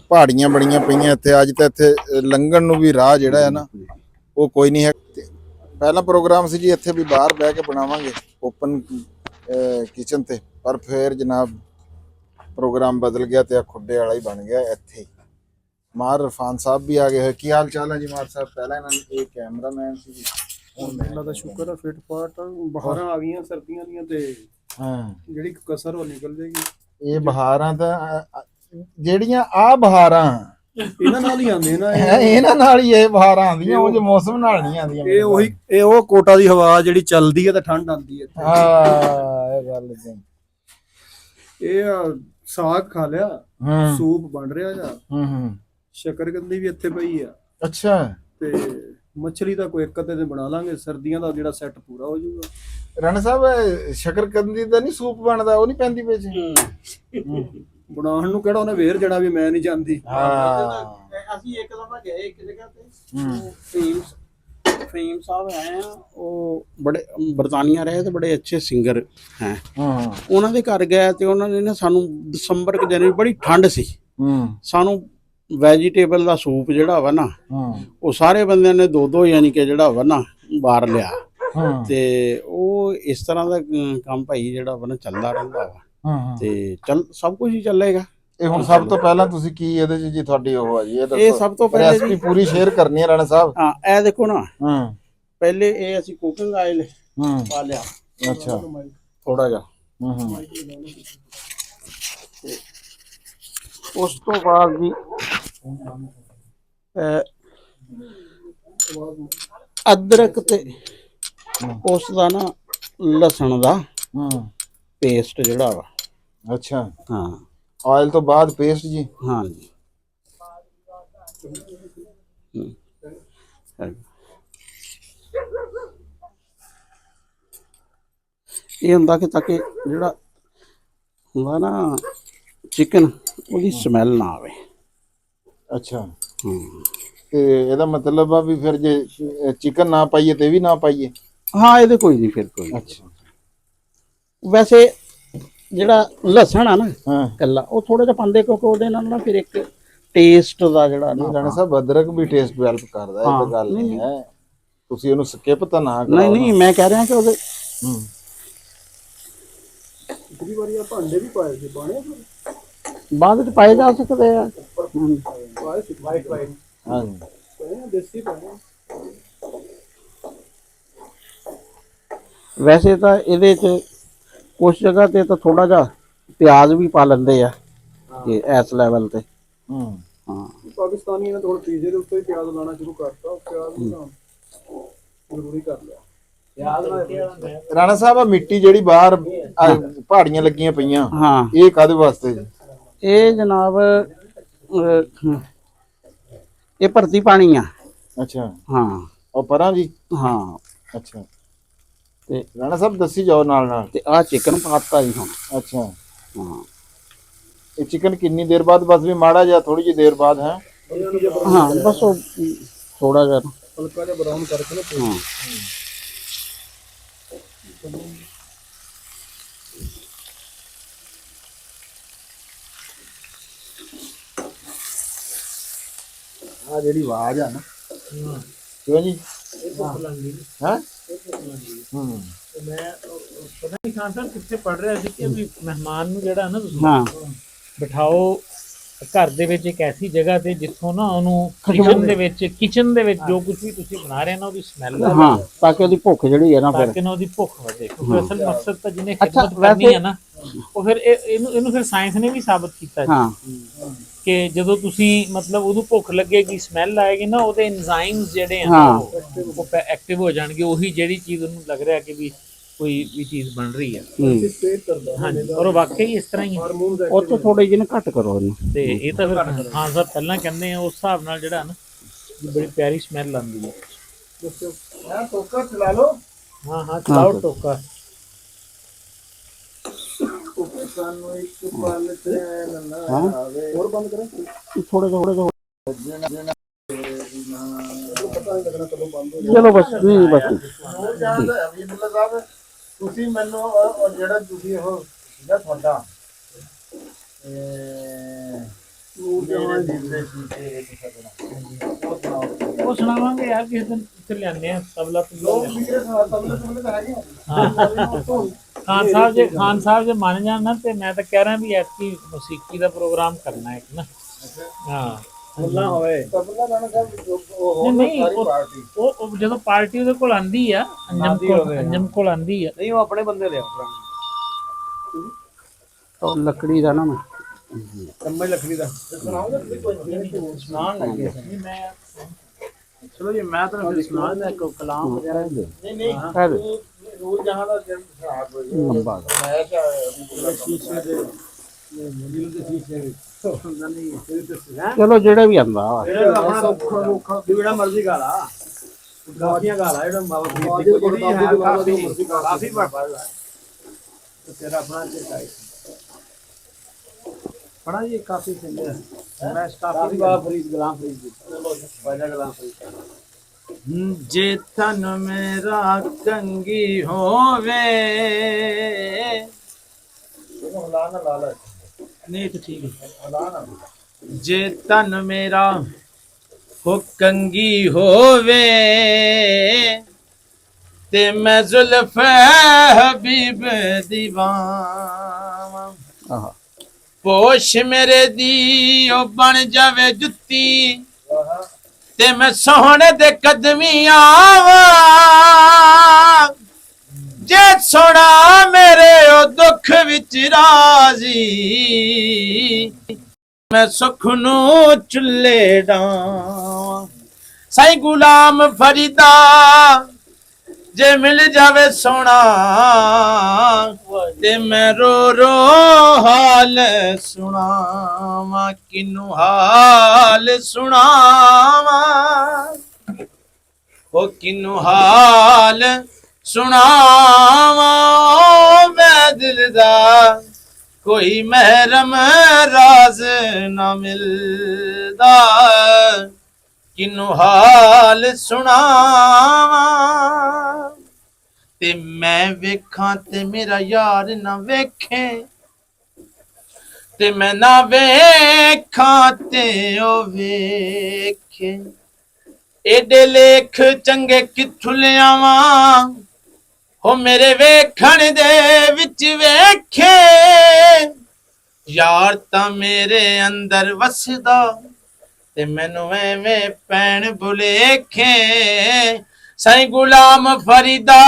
Speaker 2: ਪਹਾੜੀਆਂ ਬੜੀਆਂ ਪਈਆਂ ਇੱਥੇ। ਅੱਜ ਤਾਂ ਇੱਥੇ ਲੰਘਣ ਨੂੰ ਵੀ ਰਾਹ ਜਿਹੜਾ ਹੈ ਨਾ ਉਹ ਕੋਈ ਨਹੀਂ ਹੈ। ਪਹਿਲਾ ਪ੍ਰੋਗਰਾਮ ਸੀ ਜੀ ਇੱਥੇ ਵੀ ਬਾਹਰ ਬਹਿ ਕੇ ਬਣਾਵਾਂਗੇ ਓਪਨ ਕਿਚਨ ਤੇ, ਪਰ ਫਿਰ ਜਨਾਬ ਪ੍ਰੋਗਰਾਮ ਬਦਲ ਗਿਆ ਤੇ ਆ ਖੁੱਡੇ ਵਾਲਾ ਹੀ ਬਣ ਗਿਆ ਇੱਥੇ। ਮਾਰ ਇਰਫਾਨ ਸਾਹਿਬ ਵੀ ਆ ਗਏ ਹੋਏ। ਕੀ ਹਾਲ ਚਾਲ ਹੈ ਜੀ ਮਾਰ ਸਾਹਿਬ? ਪਹਿਲਾਂ ਇਹਨਾਂ ਨੇ ਇਹ ਕੈਮਰਾਮੈਨ ਸੀ ਜੀ,
Speaker 4: ਹੁਣ ਇਹਨਾਂ ਦਾ ਸ਼ੁਕਰ ਆ ਫਿੱਟ ਫਾਟ ਬਹਾਰਾਂ ਆ ਗਈਆਂ ਸਰਦੀਆਂ ਦੀਆਂ ਤੇ
Speaker 2: ਹਾਂ
Speaker 4: ਜਿਹੜੀ ਕਸਰ ਉਹ ਨਿਕਲ ਜਾਏਗੀ।
Speaker 2: ਇਹ ਬਹਾਰਾਂ ਤਾਂ ਜਿਹੜੀਆਂ ਆ ਬਹਾਰਾਂ
Speaker 4: ਇਹਨਾਂ ਨਾਲ ਹੀ ਆਉਂਦੇ ਨਾ
Speaker 2: ਇਹਨਾਂ ਨਾਲ ਹੀ ਇਹ ਬਹਾਰਾਂ ਆਉਂਦੀਆਂ, ਉਹ ਜੋ ਮੌਸਮ ਨਾਲ ਨਹੀਂ ਆਉਂਦੀਆਂ।
Speaker 4: ਇਹ ਉਹ ਕੋਟਾ ਦੀ ਹਵਾ ਜਿਹੜੀ ਚੱਲਦੀ ਹੈ ਤਾਂ ਠੰਡ ਆਉਂਦੀ ਹੈ।
Speaker 2: ਹਾਂ ਇਹ ਗੱਲ ਜੀ।
Speaker 4: ਇਹ ਸਾਗ ਖਾ ਲਿਆ, ਸੂਪ ਬਣ ਰਿਹਾ ਜਾਂ ਸ਼ਕਰਕੰਦੀ ਵੀ ਇੱਥੇ ਪਈ ਆ।
Speaker 2: ਅੱਛਾ
Speaker 4: ਤੇ ਮੱਛਲੀ ਦਾ ਕੋਈ ਇੱਕ ਅੱਧੇ ਦਿਨ ਬਣਾ ਲਾਂਗੇ, ਸਰਦੀਆਂ ਦਾ ਜਿਹੜਾ ਸੈੱਟ ਪੂਰਾ ਹੋ ਜਾਊਗਾ।
Speaker 2: ਰਾਣਾ ਸਾਹਿਬ ਸ਼ਕਰਕੰਦੀ ਦਾ ਨਹੀਂ ਸੂਪ ਬਣਦਾ, ਉਹ ਨਹੀਂ ਪੈਂਦੀ ਵਿੱਚ?
Speaker 4: ਬਣਾਉਣ ਨੂੰ ਕਿਹੜਾ ਉਹਨੇ ਵੇਰ ਜਣਾ ਵੀ ਮੈਂ ਨਹੀਂ ਜਾਂਦੀ।
Speaker 5: ਅਸੀਂ ਇੱਕ ਦਫਾ ਗਏ ਇੱਕ ਜਗ੍ਹਾ ਤੇ, ਫੇਮ ਸਾਹਿਬ ਹੈ, ਉਹ ਬੜੇ ਬਰਤਾਨੀਆ ਰਹੇ ਤੇ ਬੜੇ ਅੱਛੇ ਸਿੰਗਰ ਹੈ। ਉਹਨਾਂ ਦੇ ਘਰ ਗਏ ਤੇ ਉਹਨਾਂ ਨੇ ਨਾ ਸਾਨੂੰ ਦਸੰਬਰ ਕਿ ਜਨਵਰੀ ਬੜੀ ਠੰਡ ਸੀ, ਸਾਨੂੰ ਵੈਜੀਟੇਬਲ ਦਾ ਸੂਪ ਜਿਹੜਾ ਵਾ ਨਾ ਉਹ ਸਾਰੇ ਬੰਦਿਆਂ ਨੇ 2-2 ਯਾਨੀ ਕਿ ਜਿਹੜਾ ਵਾ ਨਾ ਬਾਹਰ ਲਿਆ। ਤੇ ਉਹ ਇਸ ਤਰ੍ਹਾਂ ਦਾ ਕੰਮ ਭਾਈ ਜਿਹੜਾ ਵਾ ਨਾ ਚੱਲਦਾ ਰਹਿੰਦਾ ਵਾ ਤੇ ਚੱਲ ਸਭ ਕੁਝ ਹੀ ਚੱਲੇਗਾ।
Speaker 2: ਇਹ ਹੁਣ ਸਭ ਤੋਂ ਪਹਿਲਾਂ ਤੁਸੀਂ ਕੀ ਇਹਦੇ ਚ ਜੀ ਤੁਹਾਡੀ ਉਹ ਆ ਜੀ
Speaker 5: ਇਹ ਸਭ ਤੋਂ ਪਹਿਲੇ
Speaker 2: ਰੈਸਪੀ ਪੂਰੀ ਸ਼ੇਅਰ ਕਰਨੀ ਹੈ ਰਾਣਾ ਸਾਹਿਬ।
Speaker 5: ਹਾਂ ਇਹ ਦੇਖੋ ਨਾ, ਪਹਿਲੇ ਇਹ ਅਸੀਂ ਕੁਕਿੰਗ ਆਇਲ ਪਾ ਲਿਆ।
Speaker 2: ਅੱਛਾ
Speaker 5: ਥੋੜਾ ਜਿਹਾ ਉਸ ਤੋਂ ਬਾਅਦ ਜੀ ਅਦਰਕ ਤੇ ਉਸ ਦਾ ਨਾ ਲਸਣ ਦਾ ਪੇਸਟ ਜਿਹੜਾ ਵਾ।
Speaker 2: ਅੱਛਾ
Speaker 5: ਹਾਂ
Speaker 2: ਆਇਲ ਤੋਂ ਬਾਅਦ ਪੇਸਟ ਜੀ।
Speaker 5: ਹਾਂ ਜੀ ਇਹ ਹੁੰਦਾ ਕਿ ਤਾਂ ਕਿ ਜਿਹੜਾ ਹੁੰਦਾ ਨਾ ਚਿਕਨ ਉਹਦੀ ਸਮੈਲ ਨਾ ਆਵੇ।
Speaker 2: ਅੱਛਾ ਤੇ ਇਹਦਾ ਮਤਲਬ ਆ ਵੀ ਫਿਰ ਜੇ ਚਿਕਨ ਨਾ ਪਾਈਏ ਤੇ ਵੀ ਨਾ ਪਾਈਏ?
Speaker 5: ਹਾਂ ਇਹਦੇ ਕੋਈ ਨਹੀਂ ਫਿਰ ਕੋਈ।
Speaker 2: ਅੱਛਾ
Speaker 5: ਵੈਸੇ ਜਿਹੜਾ ਲਸਣ ਆ ਨਾ ਕੱਲਾ ਉਹ ਥੋੜਾ ਜਿਹਾ ਪਾਉਂਦੇ ਕਿਉਂਕਿ ਉਹਦੇ ਨਾਲ ਨਾ ਫਿਰ ਇੱਕ ਟੇਸਟ ਦਾ ਜਿਹੜਾ
Speaker 2: ਨਹੀਂ ਰਾਣਾ ਸਾਹਿਬ ਅਦਰਕ ਵੀ ਟੇਸਟ ਡਿਵੈਲਪ ਕਰਦਾ, ਇਹ ਤਾਂ ਗੱਲ ਨਹੀਂ ਹੈ। ਤੁਸੀਂ ਉਹਨੂੰ ਸਕਿਪ ਤਾਂ ਨਾ ਕਰੋ।
Speaker 5: ਨਹੀਂ ਮੈਂ ਕਹਿ ਰਿਹਾ ਕਿ ਉਹਦੇ
Speaker 4: ਕਈ ਵਾਰੀ ਭਾਂਡੇ ਵੀ ਪਾਏ ਸੀ, ਪਾਣੇ
Speaker 5: ਬਾਅਦ ਵਿੱਚ ਪਾਏ ਜਾ ਸਕਦੇ ਆ।
Speaker 4: ਦੇਸੀ ਪਾਣੇ।
Speaker 5: ਵੈਸੇ ਤਾਂ ਇਹਦੇ ਚ ਕੁਝ ਜਗ੍ਹਾ ਤੇ ਤਾਂ ਥੋੜਾ ਜਿਹਾ ਪਿਆਜ਼ ਵੀ ਪਾ ਲੈਂਦੇ ਆ ਕਿ ਇਸ ਲੈਵਲ ਤੇ। ਹਾਂ
Speaker 4: ਪਾਕਿਸਤਾਨੀ ਨੇ ਥੋੜਾ ਪੀਜ਼ੇ ਦੇ ਉੱਤੇ ਹੀ ਪਿਆਜ਼ ਲਾਣਾ ਸ਼ੁਰੂ ਕਰਤਾ, ਪਿਆਜ਼ ਨੂੰ ਜ਼ਰੂਰੀ ਕਰ ਲਿਆ।
Speaker 2: ਰਾਣਾ ਸਾਹਿਬ ਆ ਮਿੱਟੀ ਜਿਹੜੀ ਬਾਹਰ ਪਹਾੜੀਆਂ ਲੱਗੀਆਂ ਪਈਆਂ,
Speaker 5: ਹਾਂ
Speaker 2: ਇਹ ਕਾਹਦੇ ਵਾਸਤੇ ਜੀ?
Speaker 5: ਇਹ ਜਨਾਬ ਇਹ ਭਰਤੀ ਪਾਣੀ ਆ।
Speaker 2: ਅੱਛਾ
Speaker 5: ਹਾਂ
Speaker 1: ਉਹ ਪਰਾਂ ਜੀ।
Speaker 5: ਹਾਂ
Speaker 1: ਅੱਛਾ
Speaker 5: ਤੇ
Speaker 1: ਰਾਣਾ ਸਾਹਿਬ ਦੱਸੀ ਜਾਓ ਨਾਲ ਨਾਲ।
Speaker 5: ਤੇ ਆਹ ਚਿਕਨ ਪਾਤਾ ਜੀ ਹੁਣ।
Speaker 1: ਅੱਛਾ
Speaker 5: ਹਾਂ
Speaker 1: ਇਹ ਚਿਕਨ ਕਿੰਨੀ ਦੇਰ ਬਾਅਦ, ਬਸ ਵੀ ਮਾੜਾ ਜਿਹਾ ਥੋੜੀ ਜਿਹੀ ਦੇਰ ਬਾਅਦ ਹੈ?
Speaker 5: ਹਾਂ ਬਸ ਉਹ ਥੋੜਾ ਜਿਹਾ
Speaker 4: ਹਲਕਾ ਜਿਹਾ ਬਰਾਊਨ ਕਰਕੇ ਨਾ
Speaker 5: ਹਾਂ
Speaker 1: ਆ ਜਿਹੜੀ ਆਵਾਜ਼ ਆ ਨਾ ਕਿਉਂ ਜੀ ਹੈ
Speaker 3: ਮੈਂ ਪਤਾ ਨਹੀਂ ਖਾਨ ਸਾਹਿਬ ਕਿੱਥੇ ਪੜ ਰਿਹਾ ਸੀ ਕਿ ਵੀ ਮਹਿਮਾਨ ਨੂੰ ਜਿਹੜਾ ਨਾ ਤੁਸੀਂ
Speaker 5: ਹਾਂ
Speaker 3: ਬਿਠਾਓ ਘਰ ਦੇ ਵਿੱਚ ਇੱਕ ਐਸੀ ਜਗ੍ਹਾ ਤੇ ਜਿੱਥੋਂ ਨਾ ਉਹਨੂੰ ਕਿਚਨ ਦੇ ਵਿੱਚ ਜੋ ਕੁਝ ਵੀ ਤੁਸੀਂ ਬਣਾ ਰਹੇ ਨਾ ਉਹਦੀ ਸਮੈਲ
Speaker 5: ਹਾਂ ਤਾਂ ਕਿ ਉਹਦੀ ਭੁੱਖ ਜਿਹੜੀ ਹੈ ਨਾ
Speaker 3: ਤਾਂ
Speaker 5: ਫਿਰ
Speaker 3: ਕਿ ਨਾ ਉਹਦੀ ਭੁੱਖ ਵਧੇ, ਕਿਉਂਕਿ ਅਸਲ ਮਕਸਦ ਤਾਂ ਜਿਹਨੇ
Speaker 5: ਅੱਛਾ,
Speaker 3: ਖਿਦਮਤ ਕਰਨੀ ਹੈ ਨਾ ਉਹ ਫਿਰ ਇਹਨੂੰ ਫਿਰ ਸਾਇੰਸ ਨੇ ਵੀ ਸਾਬਤ ਕੀਤਾ ਜੀ
Speaker 5: ਹਾਂ
Speaker 3: ਕਿ ਜਦੋਂ ਤੁਸੀਂ ਮਤਲਬ ਉਹਨੂੰ ਭੁੱਖ ਲੱਗੇਗੀ, ਸਮੈਲ ਆਏਗੀ ਨਾ, ਉਹਦੇ ਐਂਜ਼ਾਈਮਸ ਜਿਹੜੇ ਆ
Speaker 5: ਹਾਂ।
Speaker 3: ਉਹ ਐਕਟਿਵ ਹੋ ਜਾਣਗੇ, ਉਹੀ ਜਿਹੜੀ ਚੀਜ਼ ਉਹਨੂੰ ਲੱਗ ਰਿਹਾ ਕਿ ਵੀ ਕੋਈ ਵੀ ਚੀਜ਼ ਬਣ ਰਹੀ ਹੈ।
Speaker 4: ਸਟੇਟ ਕਰਦਾ
Speaker 3: ਹਾਂਜੀ ਔਰ ਉਹ ਵਾਕਈ ਇਸ ਤਰ੍ਹਾਂ ਹੀ ਹੈ।
Speaker 4: ਹਾਰਮੋਨਸ
Speaker 5: ਉਹ ਤੋਂ ਥੋੜੇ ਜਿਹੇ ਘੱਟ ਕਰੋ ਇਹਨੂੰ।
Speaker 3: ਤੇ ਇਹ ਤਾਂ ਫਿਰ ਹਾਂ ਸਰ ਪਹਿਲਾਂ ਕਹਿੰਦੇ ਆ ਉਸ ਹਿਸਾਬ ਨਾਲ ਜਿਹੜਾ ਨਾ ਬੜੀ ਪਿਆਰੀ ਸਮੈਲ ਆਉਂਦੀ ਹੈ।
Speaker 1: ਮੈਂ ਟੋਕਾ ਚਲਾ ਲਓ।
Speaker 3: ਹਾਂ ਚਲਾਓ ਟੋਕਾ।
Speaker 1: ਸਾਨੂੰ ਇੱਕ ਪਲ ਚੈਨ ਨਾ ਆਵੇ।
Speaker 4: ਹੋਰ ਬੰਦ ਕਰਾਂ
Speaker 5: ਥੋੜਾ ਜਿਹਾ
Speaker 4: ਪਤਾ ਨਹੀਂ ਲੱਗਣਾ ਕਦੋਂ ਬੰਦ ਹੋ
Speaker 5: ਚਲੋ ਬਸ ਨਹੀਂ ਬਸ
Speaker 1: ਉਹ ਜਾਣਦਾ ਹੈ ਵੀ ਮੁੱਲਾ ਸਾਹਿਬ, ਤੁਸੀਂ ਮੈਨੂੰ ਉਹ ਜਿਹੜਾ ਤੁਸੀਂ ਉਹ ਜਿਹੜਾ ਤੁਹਾਡਾ ਮੇਰੇ ਦਿਲ ਦੇ ਸ਼ੀਸ਼ੇ ਵਿੱਚ ਸਜਣਾ ਉਹ ਸੁਣਾਓ।
Speaker 3: ਉਹ ਸੁਣਾਵਾਂਗੇ ਯਾਰ ਕਿਸੇ ਦਿਨ ਇੱਥੇ ਲਿਆਉਂਦੇ ਆ ਤਬਲਾ
Speaker 1: ਲੋਕ ਵੀਰੇ ਤਬਲੇ ਤਾਂ ਹੈਗੇ
Speaker 3: ਖਾਨ ਸਾਹਿਬ ਜੇ ਮੰਨ ਜਾਣ ਨਾ ਤੇ ਮੈਂ ਤਾਂ ਕਹਿ ਰਿਹਾ ਵੀ ਐਤਕੀ ਮੌਸੀਕੀ ਦਾ ਪ੍ਰੋਗਰਾਮ ਕਰਨਾ ਇੱਕ ਨਾ। ਹਾਂ
Speaker 4: ਮੁੱਲਾ ਹੋਵੇ
Speaker 1: ਤਬਲਾ ਗਾਣਾ ਸਾਹਿਬ ਉਹ
Speaker 3: ਨਹੀਂ
Speaker 1: ਸਾਰੀ ਪਾਰਟੀ
Speaker 3: ਉਹ ਜਦੋਂ ਪਾਰਟੀ ਉਹਦੇ ਕੋਲ ਆਂਦੀ ਆ ਅੰਜਮ ਕੋਲ ਆਂਦੀ ਆ।
Speaker 4: ਨਹੀਂ ਉਹ ਆਪਣੇ ਬੰਦੇ ਲਿਆ
Speaker 5: ਉਹ ਲੱਕੜੀ ਦਾ ਨਾ ਮੈਂ
Speaker 4: ਕੰਮੇ ਲੱਕੜੀ ਦਾ
Speaker 1: ਸੁਣਾਉਂਗੇ ਕੋਈ
Speaker 3: ਸੁਣਾਉਣ ਲੱਗੇ ਨਹੀਂ ਮੈਂ ਚਲੋ ਜੀ ਮੈਂ ਤਾਂ ਫਿਰ ਸੁਣਾ ਦਿੰਦਾ ਇੱਕ ਕਲਾਮ ਵਗੈਰਾ।
Speaker 1: ਨਹੀਂ
Speaker 5: ਹੈ
Speaker 1: ਰੂਲ ਜਹਾਂ ਦਾ ਖਰਾਬ ਹੋ ਗਿਆ
Speaker 5: ਲੰਬਾ
Speaker 1: ਮੈਂ ਕਿਹਾ
Speaker 4: ਸ਼ੀਸ਼ੇ ਦੇ ਦਿਲ ਦੇ ਸ਼ੀਸ਼ੇ ਵਿੱਚ
Speaker 5: ਚਲੋ ਜਿਹੜਾ ਵੀ ਆਂਦਾ
Speaker 4: ਆਪਣਾ ਔਖਾ ਜਿਹੜਾ ਮਰਜ਼ੀ ਗਾ ਲਾ ਗਾਦੀਆਂ ਗਾ ਲਾ ਜਿਹੜਾ ਬਾਬਾ ਫਰੀਦ ਦੀ ਕਾਫੀ ਪੜਦਾ ਤੇਰਾ ਆਪਣਾ ਚਾਹੀਦਾ ਪੜਾ ਜੀ ਕਾਫੀ ਸਿੰਗਰ ਮੈਂ ਕਾਫੀ ਬਾਬਾ ਫਰੀਦ ਗੁਲਾਮ ਫਰੀਦ ਦੀ ਬਾਜਾ ਗੁਲਾਮ ਫਰੀਦ।
Speaker 6: ਜੇ ਤਨ ਮੇਰਾ ਕੰਗੀ ਹੋਵੇ
Speaker 1: ਇਹਨੂੰ ਲਾ ਨਾ ਲਾ
Speaker 6: ਨਹੀਂ ਤਾਂ ਠੀਕ ਹੈ।
Speaker 1: ਲਾ ਨਾ
Speaker 6: ਜੇ ਤਨ ਮੇਰਾ ਹੋ ਕੰਗੀ ਹੋਵੇ ਤੇ ਮੈਂ ਜ਼ੁਲਫ ਹਬੀਬ ਦੀਵਾਨ
Speaker 5: ਆਹ
Speaker 6: ਪੋਸ਼ ਮੇਰੇ ਦੀ ਉਹ ਬਣ ਜਾਵੇ ਜੁੱਤੀ ਤੇ ਮੈਂ ਸੋਹਣੇ ਦੇ ਕਦਮੀ ਆਵਾਂ ਜੇ ਸੋਹਣਾ ਮੇਰੇ ਉਹ ਦੁੱਖ ਵਿੱਚ ਰਾਜ਼ੀ ਮੈਂ ਸੁਖ ਨੂੰ ਚੁੱਲੇ ਡਾਵਾਂ ਸਾਈਂ ਗੁਲਾਮ ਫਰੀਦਾ ਜੇ ਮਿਲ ਜਾਵੇ ਸੋਹਣਾ ਤੇ ਮੈਂ ਰੋ ਰੋ ਹਾਲ ਸੁਣਾਵਾਂ ਕਿਨੂੰ ਹਾਲ ਸੁਣਾਵਾਂ ਉਹ ਕਿਨੂੰ ਹਾਲ ਸੁਣਾਵਾਂ ਮੈਂ ਦਿਲ ਦਾ ਕੋਈ ਮਹਿਰਮ ਰਾਜ਼ ਨਾ ਮਿਲਦਾ ਕਿਨੂੰ ਹਾਲ ਸੁਣਾਵਾਂ ਤੇ ਮੈਂ ਵੇਖਾਂ ਤੇ ਮੇਰਾ ਯਾਰ ਨਾ ਵੇਖੇ ਤੇ ਮੈਂ ਨਾ ਵੇਖਾਂ ਤੇ ਉਹ ਵੇਖੇ ਏਡੇ ਲੇਖ ਚੰਗੇ ਕਿੱਥੋਂ ਲਿਆਵਾਂ ਹੋ ਮੇਰੇ ਵੇਖਣ ਦੇ ਵਿੱਚ ਵੇਖੇ ਯਾਰ ਤਾਂ ਮੇਰੇ ਅੰਦਰ ਵਸਦਾ ਤੇ ਮੈਨੂੰ ਐਵੇਂ ਪੈਣ ਭੁਲੇਖੇ ਸਾਈਂ ਗੁਲਾਮ ਫਰੀਦਾ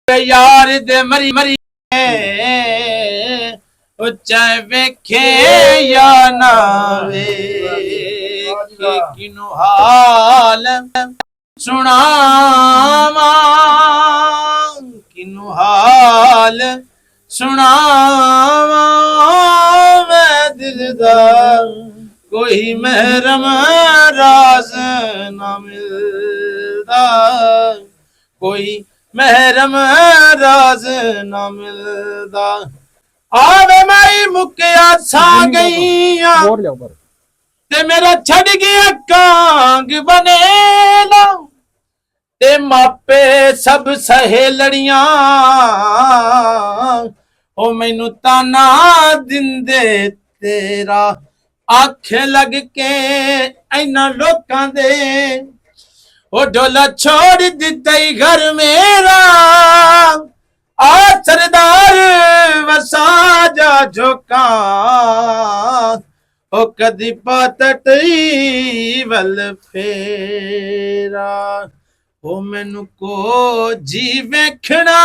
Speaker 6: ਯਾਰ ਦੇ ਮਰੀ ਮਰੀ ਉੱਚਾ ਵੇਖੇ ਜਾਂ ਨਾ ਵੇਖੇ ਕਿਨੂੰ ਹਾਲ ਸੁਣਾਵਾਂ ਕਿਨੂੰ ਹਾਲ ਸੁਣਾਵਾਂ ਮੈਂ ਦਿਲ ਦਾ ਕੋਈ ਮਹਿਰਮ ਰਾਜ਼ ਰਾਜ਼ ਨਾ ਮਿਲਦਾ ਕੋਈ ਮਹਿਰਮ ਰਾਜ਼ ਨਾ ਮਿਲਦਾ ਆਵੇ ਮੈਂ ਮੁੱਕਿਆ ਸਾਂ ਗਈਆਂ
Speaker 5: ਹੋਰ ਲਿਆਓ ਪਰ
Speaker 6: ਤੇ ਮੇਰਾ ਛੱਡ ਗਿਆ ਕਾਂਗ ਬਨੇਲਾ ਤੇ ਮਾਪੇ ਸਭ ਸਹੇਲੜੀਆਂ ਉਹ ਮੈਨੂੰ ਤਾਨਾ ਦਿੰਦੇ ਤੇਰਾ ਅੱਖ ਲੱਗ ਕੇ ਇਹਨਾਂ ਲੋਕਾਂ ਦੇ ਉਹ ਡੋਲਾ ਛੋੜ ਦਿੱਤਾ ਈ ਘਰ ਮੇਰਾ ਆ ਸਰਦਾਰ ਵਸਾ ਜਾ ਝੋਕਾਂ ਉਹ ਕਦੀ ਪਾਤਟਈ ਵੱਲ ਫੇਰਾ ਉਹ ਮੈਨੂੰ ਕੋ ਜੀ ਵੇਖਣਾ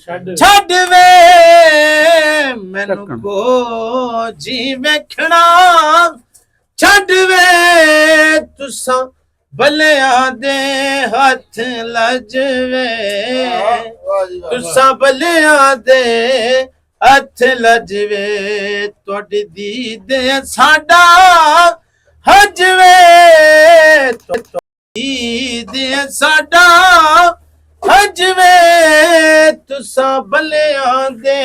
Speaker 6: ਛੱਡ ਵੇ ਮੈਨੂੰ ਕੋ ਜੀ ਵੇਖਣਾ ਛੱਡ ਵੇ ਤੁਸਾਂ ਬਲਿਆਂ ਦੇ ਹੱਥ ਲੱਜਵੇ ਤੁਸਾਂ ਬਲਿਆਂ ਦੇ ਹੱਥ ਲੱਜਵੇ ਤੁਹਾਡੀ ਦੀਦ ਸਾਡਾ ਹਜਵੇ ਦੀਦ ਸਾਡਾ ਹਜਵੇ ਤੁਸਾਂ ਬਲਿਆਂ ਦੇ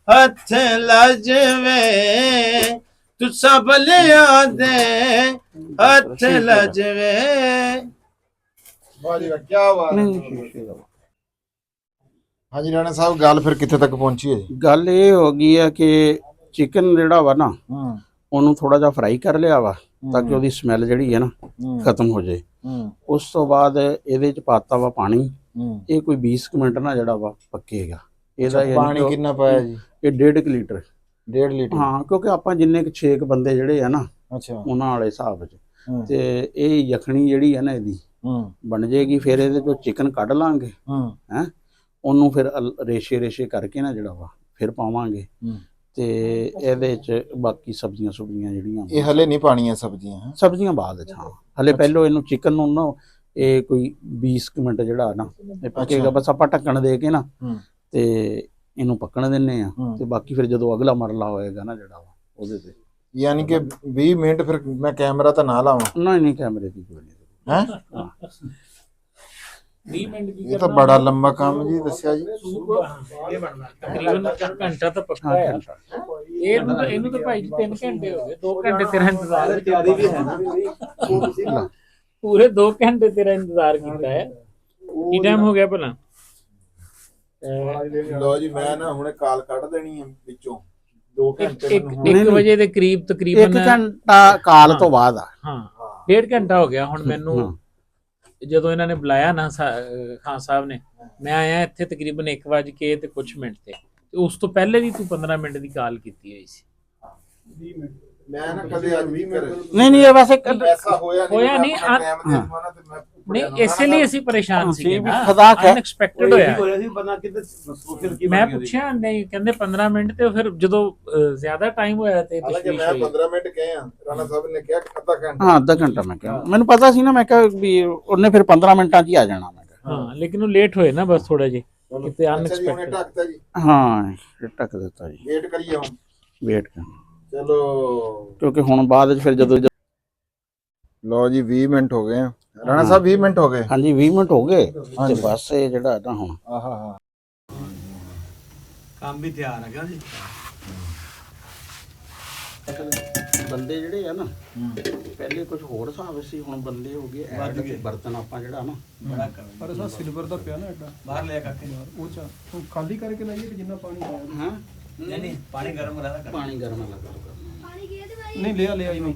Speaker 6: ਹੱਥ ਲੱਜਵੇ ਤੁਸਾਂ ਬਲਿਆਂ ਦੇ ਹੱਥ ਲੱਜਵੇ
Speaker 2: ਵਾਹ ਜੀ ਵਾਹ, ਕਿਆ ਬਾਤ ਹੈ। ਹਾਂਜੀ ਰਾਣਾ ਸਾਹਿਬ, ਗੱਲ ਫਿਰ ਕਿੱਥੇ ਤੱਕ ਪਹੁੰਚੀ ਹੈ ਜੀ?
Speaker 5: ਗੱਲ ਇਹ ਹੋ ਗਈ ਹੈ ਕਿ ਚਿਕਨ ਜਿਹੜਾ ਵਾ ਨਾ
Speaker 2: ਹੂੰ
Speaker 5: ਉਹਨੂੰ ਥੋੜਾ ਜਿਹਾ ਫਰਾਈ ਕਰ ਲਿਆ ਵਾ ਤਾਂ ਕਿ ਉਹਦੀ ਸਮੈਲ ਜਿਹੜੀ ਹੈ ਨਾ ਖਤਮ ਹੋ ਜਾਏ। ਉਸ ਤੋਂ ਬਾਅਦ ਇਹਦੇ ਚ ਪਾਤਾ ਵਾ ਪਾਣੀ। ਇਹ ਕੋਈ 20 ਮਿੰਟ ਨਾ ਜਿਹੜਾ ਵਾ ਪੱਕੇਗਾ। ਇਹਦਾ
Speaker 2: ਪਾਣੀ ਕਿੰਨਾ ਪਾਇਆ ਜੀ?
Speaker 5: ਇਹ 1.5 ਲੀਟਰ
Speaker 2: 1.5 ਲੀਟਰ।
Speaker 5: ਹਾਂ, ਕਿਉਂਕਿ ਆਪਾਂ ਜਿੰਨੇ ਕੁ 6 ਬੰਦੇ ਜਿਹੜੇ ਆ ਨਾ
Speaker 2: ਅੱਛਾ,
Speaker 5: ਉਹਨਾਂ ਵਾਲੇ ਹਿਸਾਬ 'ਚ ਤੇ ਇਹ ਯਖਣੀ ਜਿਹੜੀ ਹੈ ਨਾ ਇਹਦੀ ਬਣ ਜਾਏਗੀ। ਫਿਰ ਇਹਦੇ ਚੋਂ ਚਿਕਨ ਕੱਢ ਲਾਂਗੇ ਹੈ, ਉਹਨੂੰ ਫਿਰ ਰੇਸ਼ੇ ਕਰਕੇ ਨਾ ਜਿਹੜਾ ਵਾ ਫਿਰ ਪਾਵਾਂਗੇ ਤੇ ਇਹਦੇ 'ਚ ਬਾਕੀ ਸਬਜ਼ੀਆਂ ਜਿਹੜੀਆਂ
Speaker 2: ਇਹ ਹਲੇ ਨਹੀਂ ਪਾਣੀਆਂ ਸਬਜ਼ੀਆਂ?
Speaker 5: ਸਬਜ਼ੀਆਂ ਬਾਅਦ 'ਚ। ਹਾਂ, ਹਲੇ ਪਹਿਲੋਂ ਇਹਨੂੰ ਚਿਕਨ ਨੂੰ ਨਾ ਇਹ ਕੋਈ 20 ਮਿੰਟ ਜਿਹੜਾ ਨਾ ਇਹ ਪੱਕੇਗਾ। ਬਸ ਆਪਾਂ ਢੱਕਣ ਦੇ ਕੇ ਨਾ ਤੇ ਇਹਨੂੰ ਪੱਕਣ ਦਿੰਨੇ ਆ ਤੇ ਬਾਕੀ ਫਿਰ ਜਦੋਂ ਅਗਲਾ ਮਰਲਾ ਹੋਏਗਾ ਨਾ ਜਿਹੜਾ ਵਾ ਉਹਦੇ ਤੇ,
Speaker 2: ਯਾਨੀ ਕਿ 20 ਮਿੰਟ ਫਿਰ ਮੈਂ ਕੈਮਰਾ ਤਾਂ ਨਾ ਲਾਵਾਂ?
Speaker 5: ਨਹੀਂ ਕੈਮਰੇ ਦੀ ਕੋਈ ਨਹੀਂ
Speaker 2: ਹੈ।
Speaker 3: 20 ਮਿੰਟ ਕੀ
Speaker 2: ਇਹ ਤਾਂ ਬੜਾ ਲੰਬਾ ਕੰਮ ਜੀ ਦੱਸਿਆ ਜੀ।
Speaker 3: ਇਹ ਬਣਨਾ ਤਕਰੀਬਨ ਘੰਟਾ ਤਾਂ ਪੱਕਾ ਹੈ। ਇਹਨੂੰ ਤਾਂ ਭਾਈ ਜੀ 3 ਘੰਟੇ ਹੋ ਗਏ। 2 ਘੰਟੇ ਤੇਰਾ ਇੰਤਜ਼ਾਰ
Speaker 4: ਤਿਆਰੀ ਵੀ ਹੈ ਨਾ
Speaker 3: ਪੂਰੇ 2 ਘੰਟੇ ਤੇਰਾ ਇੰਤਜ਼ਾਰ ਕੀਤਾ ਹੈ। ਕੀ ਟਾਈਮ ਹੋ ਗਿਆ ਭਲਾ?
Speaker 2: ਲੋ ਜੀ, ਮੈਂ ਨਾ ਹੁਣੇ ਕਾਲ ਕੱਢ ਦੇਣੀ ਹੈ ਵਿੱਚੋਂ। 2 ਘੰਟੇ
Speaker 3: 1 ਵਜੇ ਦੇ ਕਰੀਬ ਤਕਰੀਬਨ
Speaker 5: 1 ਘੰਟਾ ਕਾਲ ਤੋਂ ਬਾਅਦ ਆ।
Speaker 3: ਹਾਂ, 1.5 ਘੰਟਾ ਹੋ ਗਿਆ ਹੁਣ ਮੈਨੂੰ। ਜਦੋਂ ਇਹਨਾਂ ਨੇ ਬੁਲਾਇਆ ਨਾ ਖਾਨ ਸਾਹਿਬ ਨੇ, ਮੈਂ ਆਇਆ ਇੱਥੇ ਤਕਰੀਬਨ 1 ਵਜੇ ਕੇ ਤੇ ਕੁਝ ਮਿੰਟ ਤੇ ਉਸ ਤੋਂ ਪਹਿਲੇ ਵੀ ਤੂੰ 15 ਮਿੰਟ ਦੀ ਕਾਲ ਕੀਤੀ ਹੋਈ ਸੀ।
Speaker 2: 20 ਮਿੰਟ ਮੈਂ ਨਾ ਕਦੇ ਅੱਜ ਵੀ
Speaker 5: ਨਹੀਂ ਇਹ ਵੈਸੇ
Speaker 2: ਐਸਾ ਹੋਇਆ
Speaker 3: ਨਹੀਂ ਨਹੀਂ, ਇਸੇ ਲਈ ਅਸੀਂ ਪਰੇਸ਼ਾਨ ਸੀ ਨਾ,
Speaker 5: ਖੁਦਾ ਖੈਰ
Speaker 3: ਅਨਐਕਸਪੈਕਟਡ ਹੋਇਆ। ਮੈਂ
Speaker 2: ਮੈਂ
Speaker 3: ਪੁੱਛਿਆ ਨਹੀਂ, ਕਹਿੰਦੇ 15 ਮਿੰਟ ਤੇ ਫਿਰ ਜਦੋਂ ਜ਼ਿਆਦਾ ਟਾਈਮ ਹੋਇਆ ਤੇ
Speaker 2: ਹਾਲਾਂਕਿ ਮੈਂ 15 ਮਿੰਟ ਕਹੇ ਆ, ਰਾਣਾ ਸਾਹਿਬ ਨੇ ਕਿਹਾ ਕਿ ਅੱਧਾ ਘੰਟਾ।
Speaker 5: ਹਾਂ, ਅੱਧਾ ਘੰਟਾ ਮੈਂ ਕਿਹਾ। ਮੈਨੂੰ ਪਤਾ ਸੀ ਨਾ, ਮੈਂ ਕਿਹਾ ਵੀ ਉਹਨੇ ਫਿਰ 15 ਮਿੰਟਾਂ 'ਚ ਹੀ ਆ ਜਾਣਾ। ਮੈਂ ਕਿਹਾ
Speaker 3: ਹਾਂ, ਲੇਕਿਨ ਉਹ ਲੇਟ ਹੋਏ ਨਾ ਬਸ ਥੋੜਾ ਜਿਹਾ ਕਿਤੇ ਅਨਐਕਸਪੈਕਟਡ।
Speaker 2: ਢੱਕਤਾ ਜੀ?
Speaker 5: ਹਾਂ, ਢੱਕ ਦਿੱਤਾ ਜੀ।
Speaker 2: ਵੇਟ ਕਰੀਏ ਹੁਣ?
Speaker 5: ਵੇਟ ਕਰ,
Speaker 2: ਚਲੋ,
Speaker 5: ਕਿਉਂਕਿ ਹੁਣ ਬਾਅਦ ਵਿੱਚ ਫਿਰ ਜਦੋਂ
Speaker 2: ਲੋ ਜੀ 20 ਮਿੰਟ ਹੋ ਗਏ ਆ ਰਾਣਾ ਸਾਹਿਬ। 20 ਮਿੰਟ ਹੋ ਗਏ?
Speaker 5: ਹਾਂਜੀ 20 ਮਿੰਟ ਹੋ ਗਏ ਤੇ ਬਸ ਇਹ ਜਿਹੜਾ ਨਾ ਹੁਣ
Speaker 2: ਆਹਾ
Speaker 4: ਕੰਮ ਵੀ ਤਿਆਰ ਹੈਗਾ ਜੀ।
Speaker 5: ਬੰਦੇ ਜਿਹੜੇ ਆ ਨਾ ਪਹਿਲੇ ਕੁਝ ਹੋਰ ਹਿਸਾਬ ਸੀ, ਹੁਣ ਬੰਦੇ ਹੋ ਗਏ ਐਡ ਤੇ ਬਰਤਨ ਆਪਾਂ ਜਿਹੜਾ ਨਾ
Speaker 4: ਬੜਾ ਕਰ ਪਰ ਉਹ ਸਿਲਵਰ ਦਾ ਪਿਆ ਨਾ ਐਡਾ ਬਾਹਰ ਲਿਆ ਕਾਕੇ ਉਹ ਚਾ ਉਹ ਖਾਲੀ ਕਰਕੇ ਲਾਈਏ ਕਿ ਜਿੰਨਾ ਪਾਣੀ ਆਇਆ।
Speaker 5: ਹਾਂ,
Speaker 4: ਨਹੀਂ ਪਾਣੀ ਗਰਮ ਰਹਿਣਾ ਕਰ।
Speaker 5: ਪਾਣੀ ਗਰਮ ਲੱਗਾ
Speaker 4: ਨਹੀਂ ਲਿਆ ਇਵੇਂ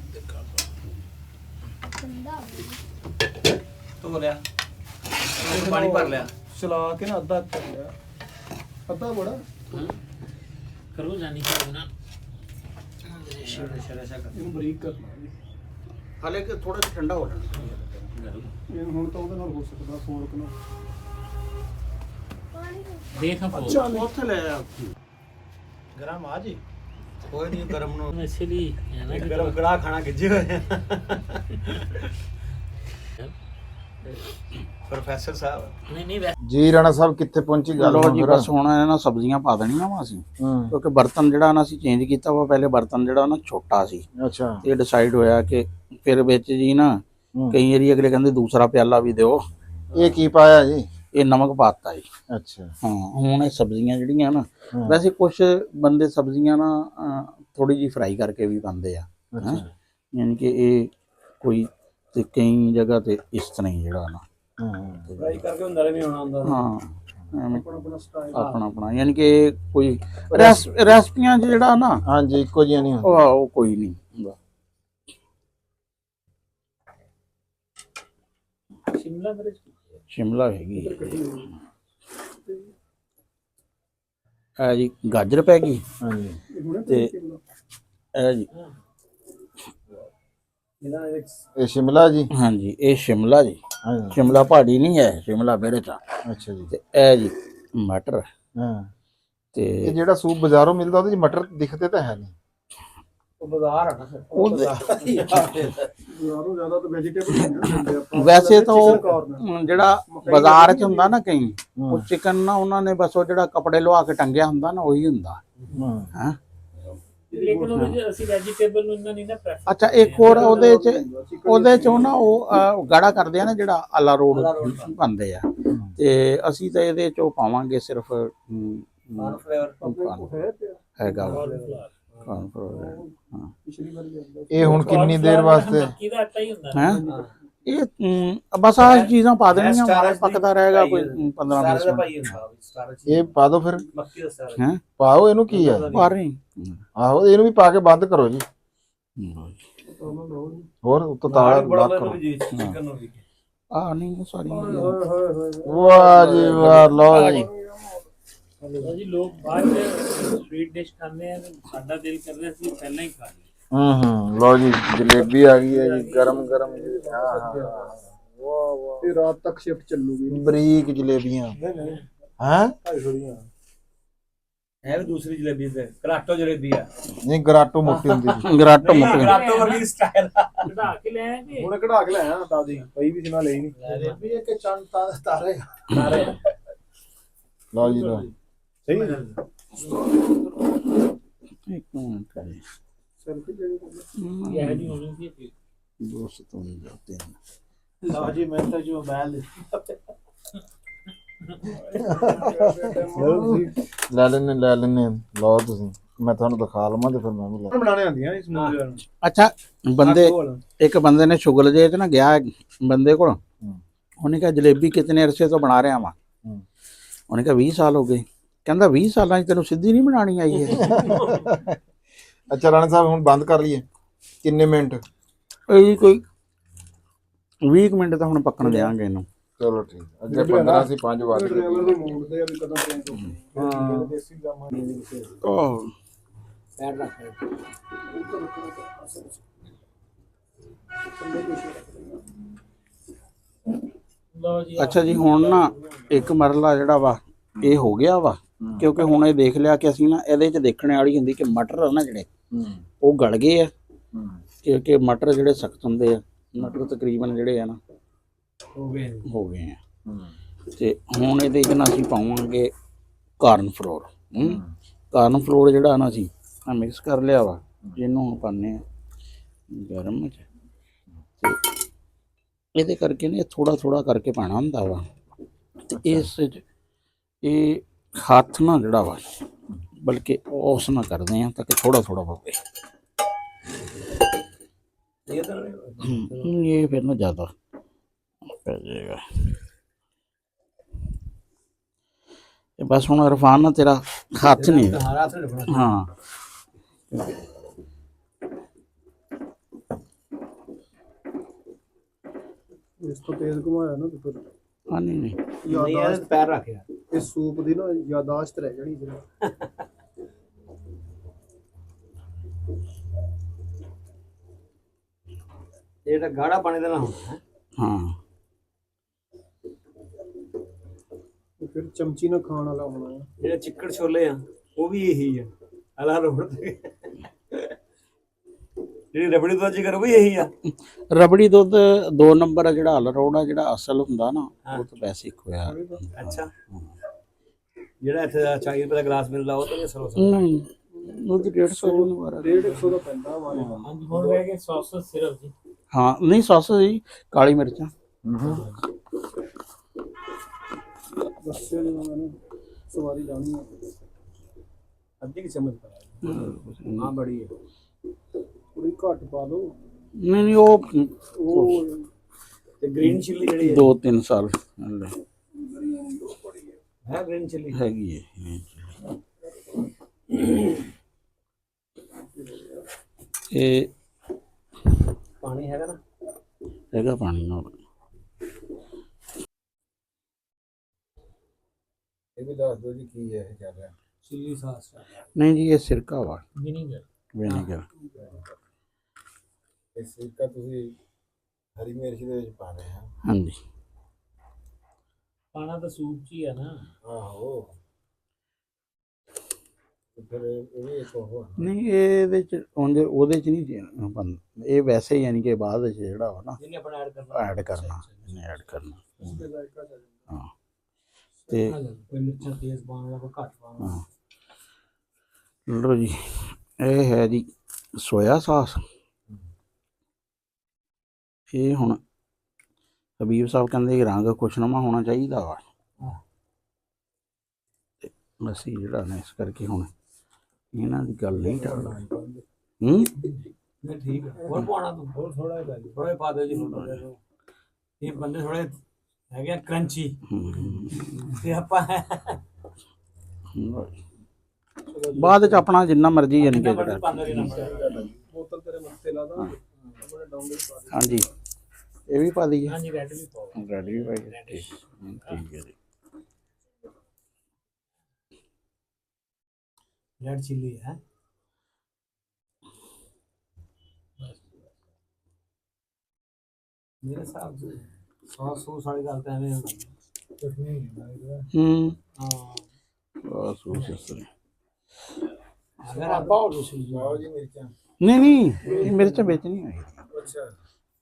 Speaker 4: ਧੋ ਲਿਆ, ਪਾਣੀ ਭਰ ਲਿਆ, ਚਲਾ ਕੇ ਨਾ ਅੱਧਾ ਕਰ ਲਿਆ। ਅੱਧਾ ਬੜਾ
Speaker 3: ਕਰੋ ਜਾਨੀ ਚਾਹੀਦਾ
Speaker 4: ਇਹਨੂੰ ਬਰੀਕ ਕਰਨਾ ਜੀ।
Speaker 5: ਹਾਲੇ ਕਿ ਥੋੜਾ ਜਿਹਾ ਠੰਡਾ ਹੋ ਜਾਣਾ।
Speaker 4: ਇਹ ਹੁਣ ਤਾਂ ਉਹਦੇ ਨਾਲ ਹੋ ਸਕਦਾ ਫੋਰਕ ਨਾਲ।
Speaker 3: ਦੇਖ
Speaker 5: ਅੱਛਾ, ਉੱਥੇ ਲੈ ਆ।
Speaker 4: ਗਰਮ ਆ ਜੀ, ਕੋਈ ਨਹੀਂ ਗਰਮ ਨੂੰ
Speaker 3: ਇਸੇ ਲਈ ਹੈ ਨਾ
Speaker 4: ਗਰਮ ਕੜਾ ਖਾਣਾ ਗਿੱਜੇ ਹੋਏ ਪ੍ਰੋਫੈਸਰ ਸਾਹਿਬ।
Speaker 3: ਨਹੀਂ ਵੈਸੇ
Speaker 2: ਜੀ ਰਾਣਾ ਸਾਹਿਬ, ਕਿੱਥੇ ਪਹੁੰਚੀ ਗੱਲ?
Speaker 5: ਲੋ ਜੀ ਬਸ ਹੁਣ ਇਹਨਾਂ ਸਬਜ਼ੀਆਂ ਪਾ ਦੇਣੀਆਂ ਵਾ ਅਸੀਂ, ਕਿਉਂਕਿ ਬਰਤਨ ਜਿਹੜਾ ਨਾ ਅਸੀਂ ਚੇਂਜ ਕੀਤਾ ਵਾ। ਪਹਿਲੇ ਬਰਤਨ ਜਿਹੜਾ ਨਾ ਛੋਟਾ ਸੀ,
Speaker 2: ਅੱਛਾ,
Speaker 5: ਇਹ ਡਿਸਾਈਡ ਹੋਇਆ ਕਿ ਫਿਰ ਵਿੱਚ ਜੀ ਨਾ ਕਈ ਏਰੀ ਅਗਲੇ ਕਹਿੰਦੇ ਦੂਸਰਾ ਪਿਆਲਾ ਵੀ ਦਿਓ।
Speaker 1: ਇਹ ਕੀ ਪਾਇਆ ਜੀ?
Speaker 5: ਇਹ ਨਮਕ ਪਾਤਾ ਜੀ।
Speaker 1: ਅੱਛਾ।
Speaker 5: ਹਾਂ ਹੁਣ ਇਹ ਸਬਜ਼ੀਆਂ ਜਿਹੜੀਆਂ ਨਾ, ਵੈਸੇ ਕੁਝ ਬੰਦੇ ਸਬਜ਼ੀਆਂ ਨਾ ਥੋੜੀ ਜਿਹੀ ਫਰਾਈ ਕਰਕੇ ਵੀ ਪਾਉਂਦੇ ਆ, ਯਾਨੀ ਕਿ ਇਹ ਕੋਈ ਤੇ ਕਈ ਜਗ੍ਹਾ ਤੇ ਇਸ ਤਰ੍ਹਾਂ ਹੀ ਜਿਹੜਾ ਨਾ
Speaker 4: ਫਰਾਈ ਕਰਕੇ ਹੁੰਦਾ ਵੀ ਹੋਣਾ ਹੁੰਦਾ।
Speaker 5: ਹਾਂ ਆਪਣਾ ਆਪਣਾ, ਯਾਨੀ ਕਿ ਕੋਈ ਰੈਸਪੀਆਂ 'ਚ ਜਿਹੜਾ ਨਾ
Speaker 1: ਹਾਂਜੀ ਇੱਕੋ ਜਿਹਾ ਨਹੀਂ ਹੁੰਦਾ।
Speaker 5: ਉਹ ਕੋਈ ਨਹੀਂ ਹੁੰਦਾ।
Speaker 3: ਸ਼ਿਮਲਾ ਮਿਰਚ
Speaker 5: ਸ਼ਿਮਲਾ ਹੈਗੀ ਹੈ ਜੀ, ਗਾਜਰ ਪੈ ਗਈ
Speaker 1: ਹਾਂਜੀ
Speaker 5: ਤੇ ਇਹ ਜੀ,
Speaker 1: ਇਹ ਸ਼ਿਮਲਾ ਜੀ।
Speaker 5: ਹਾਂਜੀ ਇਹ ਸ਼ਿਮਲਾ ਜੀ,
Speaker 1: ਹਾਂਜੀ
Speaker 5: ਸ਼ਿਮਲਾ ਪਹਾੜੀ ਨਹੀਂ ਹੈ, ਸ਼ਿਮਲਾ ਮਿਰਚ ਆ।
Speaker 1: ਅੱਛਾ ਜੀ।
Speaker 5: ਤੇ ਇਹ ਜੀ ਮਟਰ
Speaker 1: ਹਾਂ
Speaker 5: ਤੇ
Speaker 1: ਇਹ ਜਿਹੜਾ ਸੂਪ ਬਾਜ਼ਾਰੋਂ ਮਿਲਦਾ ਉਹਦੇ ਚ ਮਟਰ ਦਿਖਦੇ ਤਾਂ ਹੈ ਨਹੀਂ।
Speaker 4: ਉਹ ਬਾਜ਼ਾਰ ਆ ਨਾ ਫਿਰ
Speaker 5: ਉਹਦੇ
Speaker 4: ਬਾਜ਼ਾਰੋਂ ਜ਼ਿਆਦਾ ਤਾਂ ਵੈਜੀਟੇਬਲ ਹੁੰਦੇ ਆ।
Speaker 5: ਵੈਸੇ ਤਾਂ ਉਹ ਜਿਹੜਾ ਬਾਜ਼ਾਰ 'ਚ ਹੁੰਦਾ ਨਾ ਕਈ, ਉਹ ਚਿਕਨ ਨਾ ਉਹਨਾਂ ਨੇ ਬਸ ਉਹ ਜਿਹੜਾ ਕੱਪੜੇ ਲਵਾ ਕੇ ਟੰਗਿਆ ਹੁੰਦਾ ਨਾ ਉਹੀ ਹੁੰਦਾ। ਹਾਂ
Speaker 3: ਲੇਕਿਨ ਉਹਦੇ ਚ ਅਸੀਂ ਵੈਜੀਟੇਬਲ ਨੂੰ ਇੰਨਾ ਨਹੀਂ ਨਾ ਪ੍ਰੈਫਰ।
Speaker 5: ਅੱਛਾ ਇੱਕ ਹੋਰ ਉਹਦੇ 'ਚ ਨਾ ਉਹ ਗਾੜਾ ਕਰਦੇ ਆ ਨਾ ਜਿਹੜਾ ਆਲਾ ਰੋਡ ਬਣਦੇ ਆ, ਤੇ ਅਸੀਂ ਤਾਂ ਇਹਦੇ 'ਚ ਉਹ ਪਾਵਾਂਗੇ ਸਿਰਫ ਹੈਗਾ
Speaker 1: ਇਹ ਹੁਣ ਕਿੰਨੀ ਦੇਰ ਵਾਸਤੇ?
Speaker 3: ਮੱਕੀ ਦਾ ਆਟਾ ਹੀ ਹੁੰਦਾ
Speaker 5: ਹੈ ਇਹ ਬਸ ਆਹ ਚੀਜ਼ਾਂ ਪਾ ਦੇਣੀਆਂ, ਮਾੜਾ ਪੱਕਦਾ ਰਹੇਗਾ ਕੋਈ 15-20 ਮਿੰਟ।
Speaker 1: ਇਹ ਪਾ ਦੋ ਫਿਰ।
Speaker 5: ਹੈ
Speaker 1: ਪਾਓ ਇਹਨੂੰ, ਕੀ ਹੈ
Speaker 5: ਪਾ ਰਹੀ
Speaker 1: ਆਹੋ ਇਹਨੂੰ ਵੀ ਪਾ ਕੇ ਬੰਦ ਕਰੋ ਜੀ। ਹੋਰ ਉੱਤੋਂ ਤਾਲਾ ਬੰਦ ਕਰੋ।
Speaker 5: ਆ ਨਹੀਂ ਸਾਰੀਆਂ
Speaker 1: ਵਾਹ ਜੀ ਵਾਹ, ਲਓ ਜੀ।
Speaker 3: ਜੀ ਲੋਕ ਬਾਹਰ ਸਵੀਟ ਡਿਸ਼ ਖਾਂਦੇ ਆ, ਸਾਡਾ ਦਿਲ ਕਰ ਰਿਹਾ ਸੀ ਪਹਿਲਾਂ ਹੀ ਖਾ ਲਈ।
Speaker 1: ਲਓ ਜੀ ਜਲੇਬੀ ਆ ਗਈ ਹੈ ਜੀ, ਗਰਮ ਗਰਮ ਜੀ। ਹਾਂ ਵਾਹ ਵਾਹ,
Speaker 4: ਇਹ ਰਾਤ ਤੱਕ ਸ਼ਿਫਟ ਚੱਲੂਗੀ।
Speaker 1: ਬਰੀਕ ਜਲੇਬੀਆਂ। ਹਾਂ
Speaker 4: ਇਹ ਵੀ ਦੂਸਰੀ ਜਲੇਬੀ ਤੇ ਕਰਾਟੋ ਜਲੇਬੀ ਆ।
Speaker 1: ਨਹੀਂ ਗਰਾਟੋ ਮੋਟੀ ਹੁੰਦੀ ਜੀ।
Speaker 5: ਗਰਾਟੋ ਮੁੱਕ ਗਿਆ।
Speaker 4: ਕਰਾਟੋ ਵਰਗੀ ਸਟਾਈਲ ਆ।
Speaker 3: ਕਢਾ ਕੇ ਲੈ ਆਏ ਤੇ
Speaker 4: ਹੁਣ ਕਢਾ ਕੇ ਲਿਆਇਆ ਦਾਦੀ, ਪਈ ਵੀ ਸੀ ਮੈਂ ਲਈ ਨਹੀਂ। ਜਲੇਬੀ ਇਹ ਕਿ ਚੰਨ ਤਾਰੇ ਤਾਰੇ।
Speaker 1: ਲਓ ਜੀ ਲਓ।
Speaker 4: ਸਹੀ
Speaker 5: ਇੱਕ ਮਿੰਟ ਜੀ,
Speaker 4: ਸੈਲਫੀ ਜਿਹੜੀ
Speaker 3: ਇਹ ਜੀ ਹੋਣੀ ਸੀ।
Speaker 5: ਦੋਸਤ ਤੋਂ ਨਹੀਂ ਜਾਂਦੇ
Speaker 4: ਲਓ ਜੀ ਮੈਂ ਤਾਂ ਜੋ ਬੈਲ
Speaker 1: ਲੈ ਲੈਣੇ ਲਓ ਤੁਸੀਂ, ਮੈਂ ਤੁਹਾਨੂੰ ਦਿਖਾ ਲਵਾਂ ਤੇ ਫਿਰ ਮੈਂ ਵੀ ਲੈ।
Speaker 4: ਬਣਾਣੇ ਆਉਂਦੀਆਂ ਇਸ ਮੂਵੀ ਨੂੰ।
Speaker 5: ਅੱਛਾ ਇੱਕ ਬੰਦੇ ਨੇ ਸ਼ੁਗਲ ਜੇ ਤੇ ਨਾ ਗਿਆ ਬੰਦੇ ਕੋਲ, ਉਹਨੇ ਕਿਹਾ ਜਲੇਬੀ ਕਿਤਨੇ ਅਰਸੇ ਤੋਂ ਬਣਾ ਰਿਹਾ ਵਾਂ? ਉਹਨੇ ਕਿਹਾ 20 ਸਾਲ ਹੋ ਗਏ। ਕਹਿੰਦਾ 20 ਸਾਲਾਂ 'ਚ ਤੈਨੂੰ ਸਿੱਧੀ ਨਹੀਂ ਬਣਾਣੀ ਆਈ ਹੈ?
Speaker 1: ਅੱਛਾ ਰਾਣਾ ਸਾਹਿਬ ਹੁਣ ਬੰਦ ਕਰ ਲਈਏ? ਕਿੰਨੇ ਮਿੰਟ?
Speaker 5: ਇਹ ਕੋਈ 20 ਮਿੰਟ ਤਾਂ ਹੁਣ ਪੱਕਣ ਦੇਾਂਗੇ ਇਹਨੂੰ।
Speaker 1: ਚਲੋ ਠੀਕ, ਅੱਗੇ 15 ਸੀ 5 ਵਜੇ।
Speaker 4: ਡਰਾਈਵਰ ਦੇ ਮੂਡ ਤੇ ਆ ਵੀ ਕਦੋਂ ਚੇਂਜ ਹੋ। ਹਾਂ ਦੇਸੀ ਜਾਮਾ
Speaker 5: ਉਹ
Speaker 4: ਪੈਰ ਰੱਖ
Speaker 3: ਲਓ ਜੀ
Speaker 5: ਅੱਛਾ ਜੀ ਹੁਣ ਨਾ ਇੱਕ ਮਰਲਾ ਜਿਹੜਾ ਵਾ ਇਹ ਹੋ ਗਿਆ ਵਾ, ਕਿਉਂਕਿ ਹੁਣ ਇਹ ਦੇਖ ਲਿਆ ਕਿ ਅਸੀਂ ਨਾ ਇਹਦੇ 'ਚ ਦੇਖਣ ਵਾਲੀ ਹੁੰਦੀ ਕਿ ਮਟਰ ਆ ਨਾ ਜਿਹੜੇ ਉਹ ਗਲ ਗਏ ਆ, ਕਿਉਂਕਿ ਮਟਰ ਜਿਹੜੇ ਸਖਤ ਹੁੰਦੇ ਆ, ਮਟਰ ਤਕਰੀਬਨ ਜਿਹੜੇ ਆ ਨਾ ਹੋ ਗਏ ਆ। ਤੇ ਹੁਣ ਇਹਦੇ 'ਚ ਨਾ ਅਸੀਂ ਪਾਵਾਂਗੇ ਕਾਰਨ ਫਲੋਰ। ਕਾਰਨ ਫਲੋਰ ਜਿਹੜਾ ਨਾ ਅਸੀਂ ਆ ਮਿਕਸ ਕਰ ਲਿਆ ਵਾ, ਜਿਹਨੂੰ ਹੁਣ ਪਾਉਂਦੇ ਆ ਗਰਮ 'ਚ। ਤੇ ਇਹਦੇ ਕਰਕੇ ਨੇ ਥੋੜਾ ਥੋੜਾ ਕਰਕੇ ਪਾਣਾ ਹੁੰਦਾ ਵਾ, ਤੇ ਇਸ 'ਚ ਇਹ ਹੱਥ ਨਾ ਜਿਹੜਾ ਵਾ ਬਲਕਿ ਉਸ ਨਾਲ ਕਰਦੇ ਆ ਤਾਂ ਕਿ ਥੋੜਾ ਥੋੜਾ ਪਵੇ। ਇਹ ਫਿਰ ਨਾ ਜ਼ਿਆਦਾ ਪੈ ਜਾਏਗਾ। ਇਹ ਬਸ ਹੁਣ ਇਰਫਾਨ ਨਾ ਤੇਰਾ ਹੱਥ ਨਹੀਂ। ਹਾਂ
Speaker 4: ਇਸ ਤੋਂ ਤੇਜ਼ ਘੁਮਾਇਆ ਨਾ ਤੇ ਫਿਰ
Speaker 5: ਹਾਂ ਨਹੀਂ
Speaker 4: ਯਾਦਾਸ਼ਤ ਪੈਰ ਰੱਖਿਆ। ਇਸ ਸੂਪ ਦੀ ਨਾ ਯਾਦਾਸ਼ਤ ਰਹਿ ਜਾਣੀ ਜਰਾ। ਇਹਦਾ ਗਾੜਾ ਪਾਣੀ ਦਾ ਨਾ ਹੁੰਦਾ।
Speaker 5: ਹਾਂ
Speaker 4: ਫਿਰ ਚਮਚੀ ਨਾਲ ਖਾਣ ਵਾਲਾ ਹੋਣਾ। ਜਿਹੜੇ ਚਿੱਕੜ ਛੋਲੇ ਆ ਉਹ ਵੀ ਇਹੀ ਆ। ਅਲਾ ਰੋੜ ਤੇ ਜਿਹੜੀ ਰਬੜੀ ਦੁੱਧ ਜਿਗਰ ਉਹ ਵੀ ਇਹੀ ਆ।
Speaker 5: ਰਬੜੀ ਦੁੱਧ 2 ਨੰਬਰ ਆ ਜਿਹੜਾ ਅਲਰੋਡ ਆ, ਜਿਹੜਾ ਅਸਲ ਹੁੰਦਾ ਨਾ ਉਹ ਤਾਂ ਬੈਸਿਕ ਹੋਇਆ।
Speaker 4: ਅੱਛਾ ਜਿਹੜਾ ਇੱਥੇ 40 ਰੁਪਏ ਦਾ ਗਲਾਸ ਮਿਲਦਾ ਉਹ ਤਾਂ ਨਹੀਂ ਅਸਲ ਹੋ ਸਕਦਾ।
Speaker 5: ਨਹੀਂ ਉਹ 150 ਨੂੰ ਵਾਰਾ
Speaker 4: 150 ਦਾ ਪੈਂਦਾ ਵਾਲੇ।
Speaker 3: ਹਾਂਜੀ ਹੁਣ ਰਹਿ ਗਏ ਸੌਸ ਸਿਰਫ ਜੀ।
Speaker 5: ਹਾਂ ਨਹੀਂ ਸੌਸ ਜੀ ਕਾਲੀ ਮਿਰਚਾਂ
Speaker 4: ਦੱਸਿਓ ਨਹੀਂ ਮੈਨੂੰ ਸਵਾਰੀ ਲਾਉਣੀ ਹੈ ਅੱਧੀ ਕਿ ਚਮਚ ਪਾਇਆ ਹਾਂ ਬੜੀ ਹੈ ਥੋੜੀ ਘੱਟ ਪਾ ਲਓ
Speaker 5: ਨਹੀਂ ਉਹ
Speaker 4: ਤੇ ਗ੍ਰੀਨ ਚਿੱਲੀ ਜਿਹੜੀ ਹੈ
Speaker 5: 2-3 ਸਾਲ
Speaker 4: ਹੈ ਗ੍ਰੀਨ ਚਿੱਲੀ
Speaker 5: ਹੈਗੀ ਹੈ ਇਹ
Speaker 4: ਪਾਣੀ ਹੈਗਾ ਨਾ
Speaker 5: ਹੈਗਾ ਪਾਣੀ ਨਾਲ
Speaker 1: ਇਹ ਵੀ ਦੱਸ ਦਿਓ ਜੀ ਕੀ ਹੈ ਇਹ ਚੱਲ ਰਿਹਾ
Speaker 4: ਚਿੱਲੀ ਸਾਸ
Speaker 5: ਨਹੀਂ ਜੀ ਇਹ ਸਿਰਕਾ ਵਾ
Speaker 3: ਵਿਨੀਗਰ
Speaker 5: ਵਿਨੇਗਰ
Speaker 1: ਇਹ ਸਿਰਕਾ ਤੁਸੀਂ ਹਰੀ ਮਿਰਚ ਦੇ ਵਿੱਚ ਪਾ ਰਹੇ ਹਾਂ
Speaker 5: ਹਾਂਜੀ
Speaker 3: ਪਾਣਾ ਤਾਂ ਸੂਪ ਚ ਹੀ ਆ ਨਾ।
Speaker 1: ਆਹੋ ਤੇ ਫਿਰ ਇਹ ਵੀ ਇੱਕ ਉਹ
Speaker 5: ਨਹੀਂ ਇਹਦੇ ਚ ਉਹਦੇ ਚ ਨਹੀਂ ਬਣਦਾ ਇਹ ਵੈਸੇ ਹੀ ਯਾਨੀ ਕਿ ਬਾਅਦ ਵਿੱਚ ਜਿਹੜਾ ਵਾ ਨਾ
Speaker 4: ਜਿਹਨੇ ਆਪਣਾ ਐਡ ਕਰਨਾ
Speaker 5: ਇਹਨੇ ਐਡ ਕਰਨਾ
Speaker 4: ਉਸਦੇ ਜ਼ਾਇਕਾ ਚੱਲ ਜਾਂਦਾ
Speaker 5: ਹਾਂ ਤੇ
Speaker 4: ਕੋਈ ਮਿਰਚਾਂ ਤੇਜ਼ ਪਾਉਣਾ ਕੋਈ ਘੱਟ ਪਾਉਣਾ
Speaker 5: ਹਾਂ ਲਓ ਜੀ ਇਹ ਹੈ ਜੀ ਸੋਇਆ ਸਾਸ ਇਹ ਹੁਣ ਹਬੀਬ ਸਾਹਿਬ ਕਹਿੰਦੇ ਕਿ ਰੰਗ ਖੁਸ਼ਨੁਮਾ ਹੋਣਾ ਚਾਹੀਦਾ ਵਾ ਤੇ ਅਸੀਂ ਜਿਹੜਾ ਨਾ ਇਸ ਕਰਕੇ ਹੁਣ ਇਹਨਾਂ ਦੀ ਗੱਲ ਨਹੀਂ ਟਾਲਦਾ
Speaker 4: ਨਹੀਂ ਠੀਕ ਹੈ ਹੋਰ ਪਾਉਣਾ ਤੂੰ ਹੋਰ ਥੋੜਾ ਜਿਹਾ ਥੋੜਾ ਪਾ ਦਿਓ ਜੀ ਹੋਰ ਇਹ ਬੰਦੇ ਥੋੜੇ ਹੈਗੇ ਕਰੰਚੀ ਤੇ ਆਪਾਂ
Speaker 5: ਬਾਅਦ ਚ ਆਪਣਾ ਜਿੰਨਾ ਮਰਜ਼ੀ ਯਾਨੀ ਕਿ ਜਿਹੜਾ
Speaker 4: ਬੋਤਲ ਤੇਰੇ ਮੱਥੇ ਲਾ ਦਾਂ ਆਪਣੇ ਡੋਂਗੇ ਪਾ ਦੇ
Speaker 5: ਹਾਂਜੀ ਇਹ ਵੀ ਪਾ ਦਈਏ
Speaker 3: ਹਾਂਜੀ ਰੈਡ ਵੀ ਪਾਓ
Speaker 5: ਰੈਡ ਵੀ ਪਾਈਏ ਠੀਕ ਹੈ ਜੀ
Speaker 4: रेड चिल्ली है मेरे हिसाब से 100 साढ़े डालते हैं चटनी हाँ
Speaker 5: बस वो सही
Speaker 4: अगर आप पाओ तो
Speaker 1: ਪਾਓ ਜੀ ਮਿਰਚਾਂ
Speaker 5: ਨਹੀਂ ਇਹ ਮਿਰਚ ਵਿੱਚ ਨਹੀਂ ਆਈ
Speaker 1: ਅੱਛਾ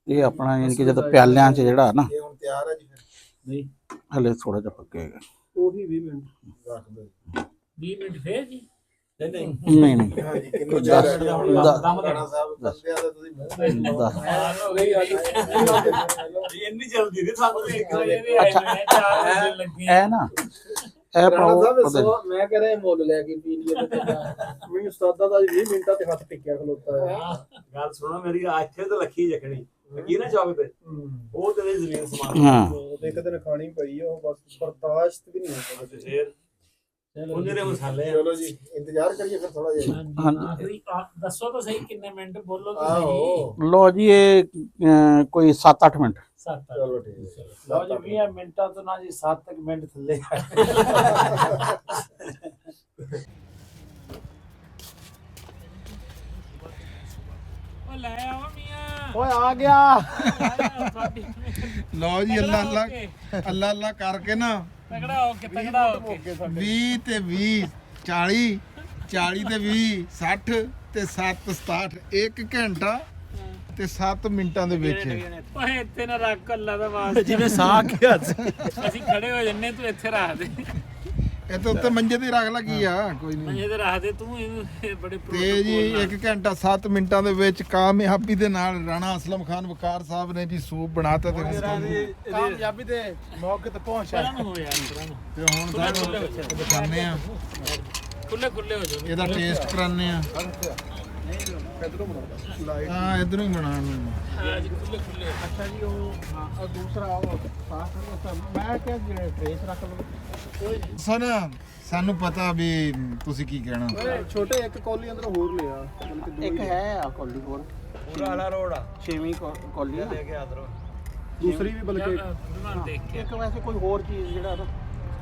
Speaker 5: ਇਹ ਆਪਣਾ ਯਾਨੀ ਕਿ ਜਦੋਂ ਪਿਆਲਿਆਂ 'ਚ ਜਿਹੜਾ ਨਾ
Speaker 1: ਇਹ ਹੁਣ ਤਿਆਰ ਹੈ ਜੀ ਫਿਰ
Speaker 4: नहीं
Speaker 5: ਹਲੇ ਥੋੜਾ ਜਿਹਾ ਪੱਕੇਗਾ
Speaker 4: वो भी 20 मिनट
Speaker 1: ਰੱਖ ਦਿਓ
Speaker 3: 20 ਮਿੰਟ ਫੇਰ ਜੀ
Speaker 4: नहीं
Speaker 5: ਨਹੀਂ ਨਹੀਂ
Speaker 1: ਹਾਂਜੀ ਕਿੰਨੀ
Speaker 5: ਦਸ-
Speaker 1: ਤਿਆਰ ਹੈ
Speaker 5: ਦਸ-
Speaker 1: ਰਾਣਾ ਸਾਹਿਬ ਬੰਦਿਆਂ ਦਾ ਤੁਸੀਂ
Speaker 5: ਦਸ-
Speaker 4: इतनी जल्दी नहीं था
Speaker 5: ਇਹ ਨਾ ਇਹ ਪਾਓ ਉਹਦੇ 'ਚ।
Speaker 4: मैं कह रहा मोल लेके पी लिए मैं उस्तादा दा 20 मिनटां ते हाथ टिक्या खलोता है गल सुनो मेरी ਇੱਥੇ ਤੇ ਲੱਖੀ ਜਖਣੀ ਕੀ ਨਾ ਚੌਕ ਤੇ ਉਹ ਤੇ ਜ਼ਮੀਨ ਸਮਾਨ
Speaker 5: ਹਾਂ
Speaker 4: ਇੱਕ ਦਿਨ ਖਾਣੀ ਪਈ ਉਹ ਬਸ ਬਰਦਾਸ਼ਤ ਵੀ ਨਹੀਂ ਹੋ ਸਕਦਾ ਫੇਰ ਉਹਨੇ ਦੇ ਮਸਾਲੇ
Speaker 1: ਚਲੋ ਜੀ ਇੰਤਜ਼ਾਰ ਕਰੀਏ ਫਿਰ ਥੋੜਾ ਜਿਹਾ
Speaker 5: ਹਾਂਜੀ।
Speaker 3: ਆਖਰੀ ਦੱਸੋ ਤਾਂ ਸਹੀ ਕਿੰਨੇ ਮਿੰਟ ਬੋਲੋ
Speaker 1: ਆਹੋ
Speaker 3: ਤੁਸੀਂ
Speaker 5: ਲੋ ਜੀ ਇਹ ਕੋਈ 7-8 ਮਿੰਟ
Speaker 3: 7
Speaker 1: ਚਲੋ ਠੀਕ ਹੈ
Speaker 4: ਲਓ ਜੀ 20 ਮਿੰਟਾਂ ਤੋਂ ਨਾ ਜੀ 7 ਮਿੰਟ ਥੱਲੇ
Speaker 3: ਉਹ ਲੈ ਆਓ ਮੀਆਂ
Speaker 4: ਓਏ ਆ ਗਿਆ
Speaker 1: ਲਓ ਜੀ ਅੱਲਾ ਅੱਲਾ ਅੱਲਾ ਅੱਲਾ ਕਰਕੇ ਨਾ
Speaker 3: ਤਗੜਾ ਹੋ ਕੇ ਤਗੜਾ ਹੋ ਕੇ
Speaker 1: 20 ਤੇ 20 40 40 ਤੇ 20 60 ਤੇ 7 67 1 ਘੰਟਾ ਤੇ 7 ਮਿੰਟਾਂ ਦੇ ਵਿੱਚ
Speaker 3: ਓਏ ਇੱਥੇ ਨਾ ਰੱਖ ਅੱਲਾ ਦਾ ਵਾਸਤਾ
Speaker 4: ਜਿਵੇਂ ਸਾਹ ਗਿਆ
Speaker 3: ਅਸੀਂ ਖੜੇ ਹੋ ਜੰਨੇ ਤੂੰ ਇੱਥੇ ਰੱਖ ਦੇ
Speaker 1: ਇਹ ਤਾਂ ਉੱਤੇ ਮੰਜੇ ਤੇ ਰੱਖ ਲਾ ਕੀ ਆ ਕੋਈ ਨਹੀਂ
Speaker 3: ਮੰਜੇ ਤੇ ਰੱਖ ਦੇ ਤੂੰ ਇਹਨੂੰ ਇਹ ਬੜੇ
Speaker 1: ਤੇ ਜੀ 1 ਘੰਟਾ 7 ਮਿੰਟਾਂ ਦੇ ਵਿੱਚ ਕਾਮਯਾਬੀ ਦੇ ਨਾਲ ਰਾਣਾ ਅਸਲਮ ਖਾਨ ਵਕਾਰ ਸਾਹਿਬ ਨੇ ਜੀ ਸੂਪ ਬਣਾਤਾ ਤੇ
Speaker 4: ਕਾਮਯਾਬੀ ਦੇ ਮੌਕੇ ਤੇ ਪਹੁੰਚਿਆ
Speaker 3: ਪਰਾਂ ਨੂੰ ਹੋ ਯਾਰ ਪਰਾਂ ਨੂੰ
Speaker 1: ਤੇ ਹੁਣ ਸਾਨੂੰ ਦਿਖਾਉਂਦੇ ਆ
Speaker 3: ਖੁੱਲੇ ਖੁੱਲੇ ਹੋ ਜਾਓ
Speaker 1: ਇਹਦਾ ਟੇਸਟ ਕਰਾਉਂਦੇ ਆ ਹਾਂ ਇਧਰੋਂ ਹੀ ਬਣਾਉਣਾ
Speaker 3: ਹਾਂ ਜੀ ਖੁੱਲੇ ਖੁੱਲੇ
Speaker 4: ਅੱਛਾ ਜੀ ਉਹ ਹਾਂ ਦੂਸਰਾ ਉਹ ਸਾਫ ਕਰੋ ਮੈਂ ਕਿਹਾ ਜਿਹੜੇ ਟ੍ਰੇਸ ਰੱਖ ਲਓ
Speaker 1: ਸਾਨੂੰ ਪਤਾ ਵੀ ਤੁਸੀਂ ਕੀ ਕਹਿਣਾ
Speaker 4: ਛੋਟੇ ਇੱਕ ਕੌਲੀ ਅੰਦਰ ਹੋਰ ਲਿਆ
Speaker 5: ਇੱਕ ਹੈ ਆ ਕੋਲੀ ਹੋਰ
Speaker 4: ਪੂਰਾ ਵਾਲਾ ਰੋਡ ਆ
Speaker 5: 6ਵੀਂ ਕੋਲੀ
Speaker 4: ਲੈ ਕੇ ਆਦਰੋ ਦੂਸਰੀ ਵੀ ਬਲਕਿ
Speaker 3: ਉਹਨਾਂ ਦੇਖ ਕੇ
Speaker 5: ਇੱਕ ਵੈਸੇ ਕੋਈ ਹੋਰ ਚੀਜ਼ ਜਿਹੜਾ ਨਾ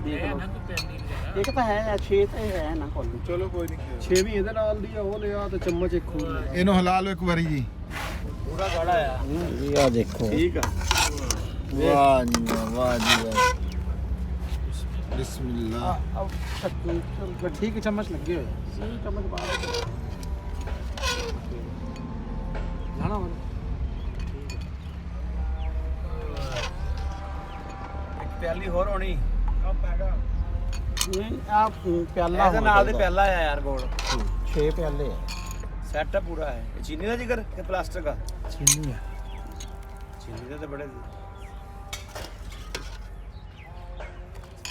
Speaker 5: ਦੇਖ
Speaker 3: ਇਹ
Speaker 5: ਲਓ
Speaker 3: ਨਾ ਤੂੰ ਪੈਂਦੀ ਨਹੀਂ
Speaker 5: ਇੱਕ ਤਾਂ ਹੈ 6 ਤੇ ਹੈ ਨਾ ਕੋਲੀ
Speaker 1: ਚਲੋ ਕੋਈ ਨਹੀਂ
Speaker 4: 6ਵੀਂ ਇਹਦੇ ਨਾਲ ਦੀ ਆ ਉਹ ਲਿਆ ਤੇ ਚਮਚ ਇੱਕ ਹੋਰ ਲਿਆ
Speaker 1: ਇਹਨੂੰ ਹਿਲਾ ਲਓ ਇੱਕ ਵਾਰੀ ਜੀ
Speaker 4: ਪੂਰਾ ਗਾੜਾ ਆ
Speaker 5: ਇਹ ਆ ਦੇਖੋ
Speaker 4: ਠੀਕ ਆ
Speaker 1: ਵਾਹ ਜੀ ਵਾਹ ਜੀ ਵਾਹ ਬਿਸਮਿਲ੍ਲਾ
Speaker 4: ਠੀਕ ਚਮਚ ਲੱਗੇ ਹੋਏ
Speaker 5: ਚਮਚ ਬਾਹਰ
Speaker 4: ਜਾਣਾ ਇੱਕ ਪਿਆਲੀ ਹੋਰ ਹੋਣੀ
Speaker 5: ਨਹੀਂ ਆ ਪਿਆਲਾ
Speaker 4: ਇਹਦੇ ਨਾਲ ਦੇ ਪਿਆਲਾ ਆ ਯਾਰ ਗੋਲ
Speaker 5: 6 ਪਿਆਲੇ ਆ
Speaker 4: ਸੈਟ ਪੂਰਾ ਹੈ ਇਹ ਚੀਨੀ ਦਾ ਜਿਗਰ ਕਿ ਪਲਾਸਟਿਕ ਆ
Speaker 5: ਚੀਨੀ ਆ
Speaker 4: ਸਿੰਧੀ ਦੇ ਤਾਂ ਬੜੇ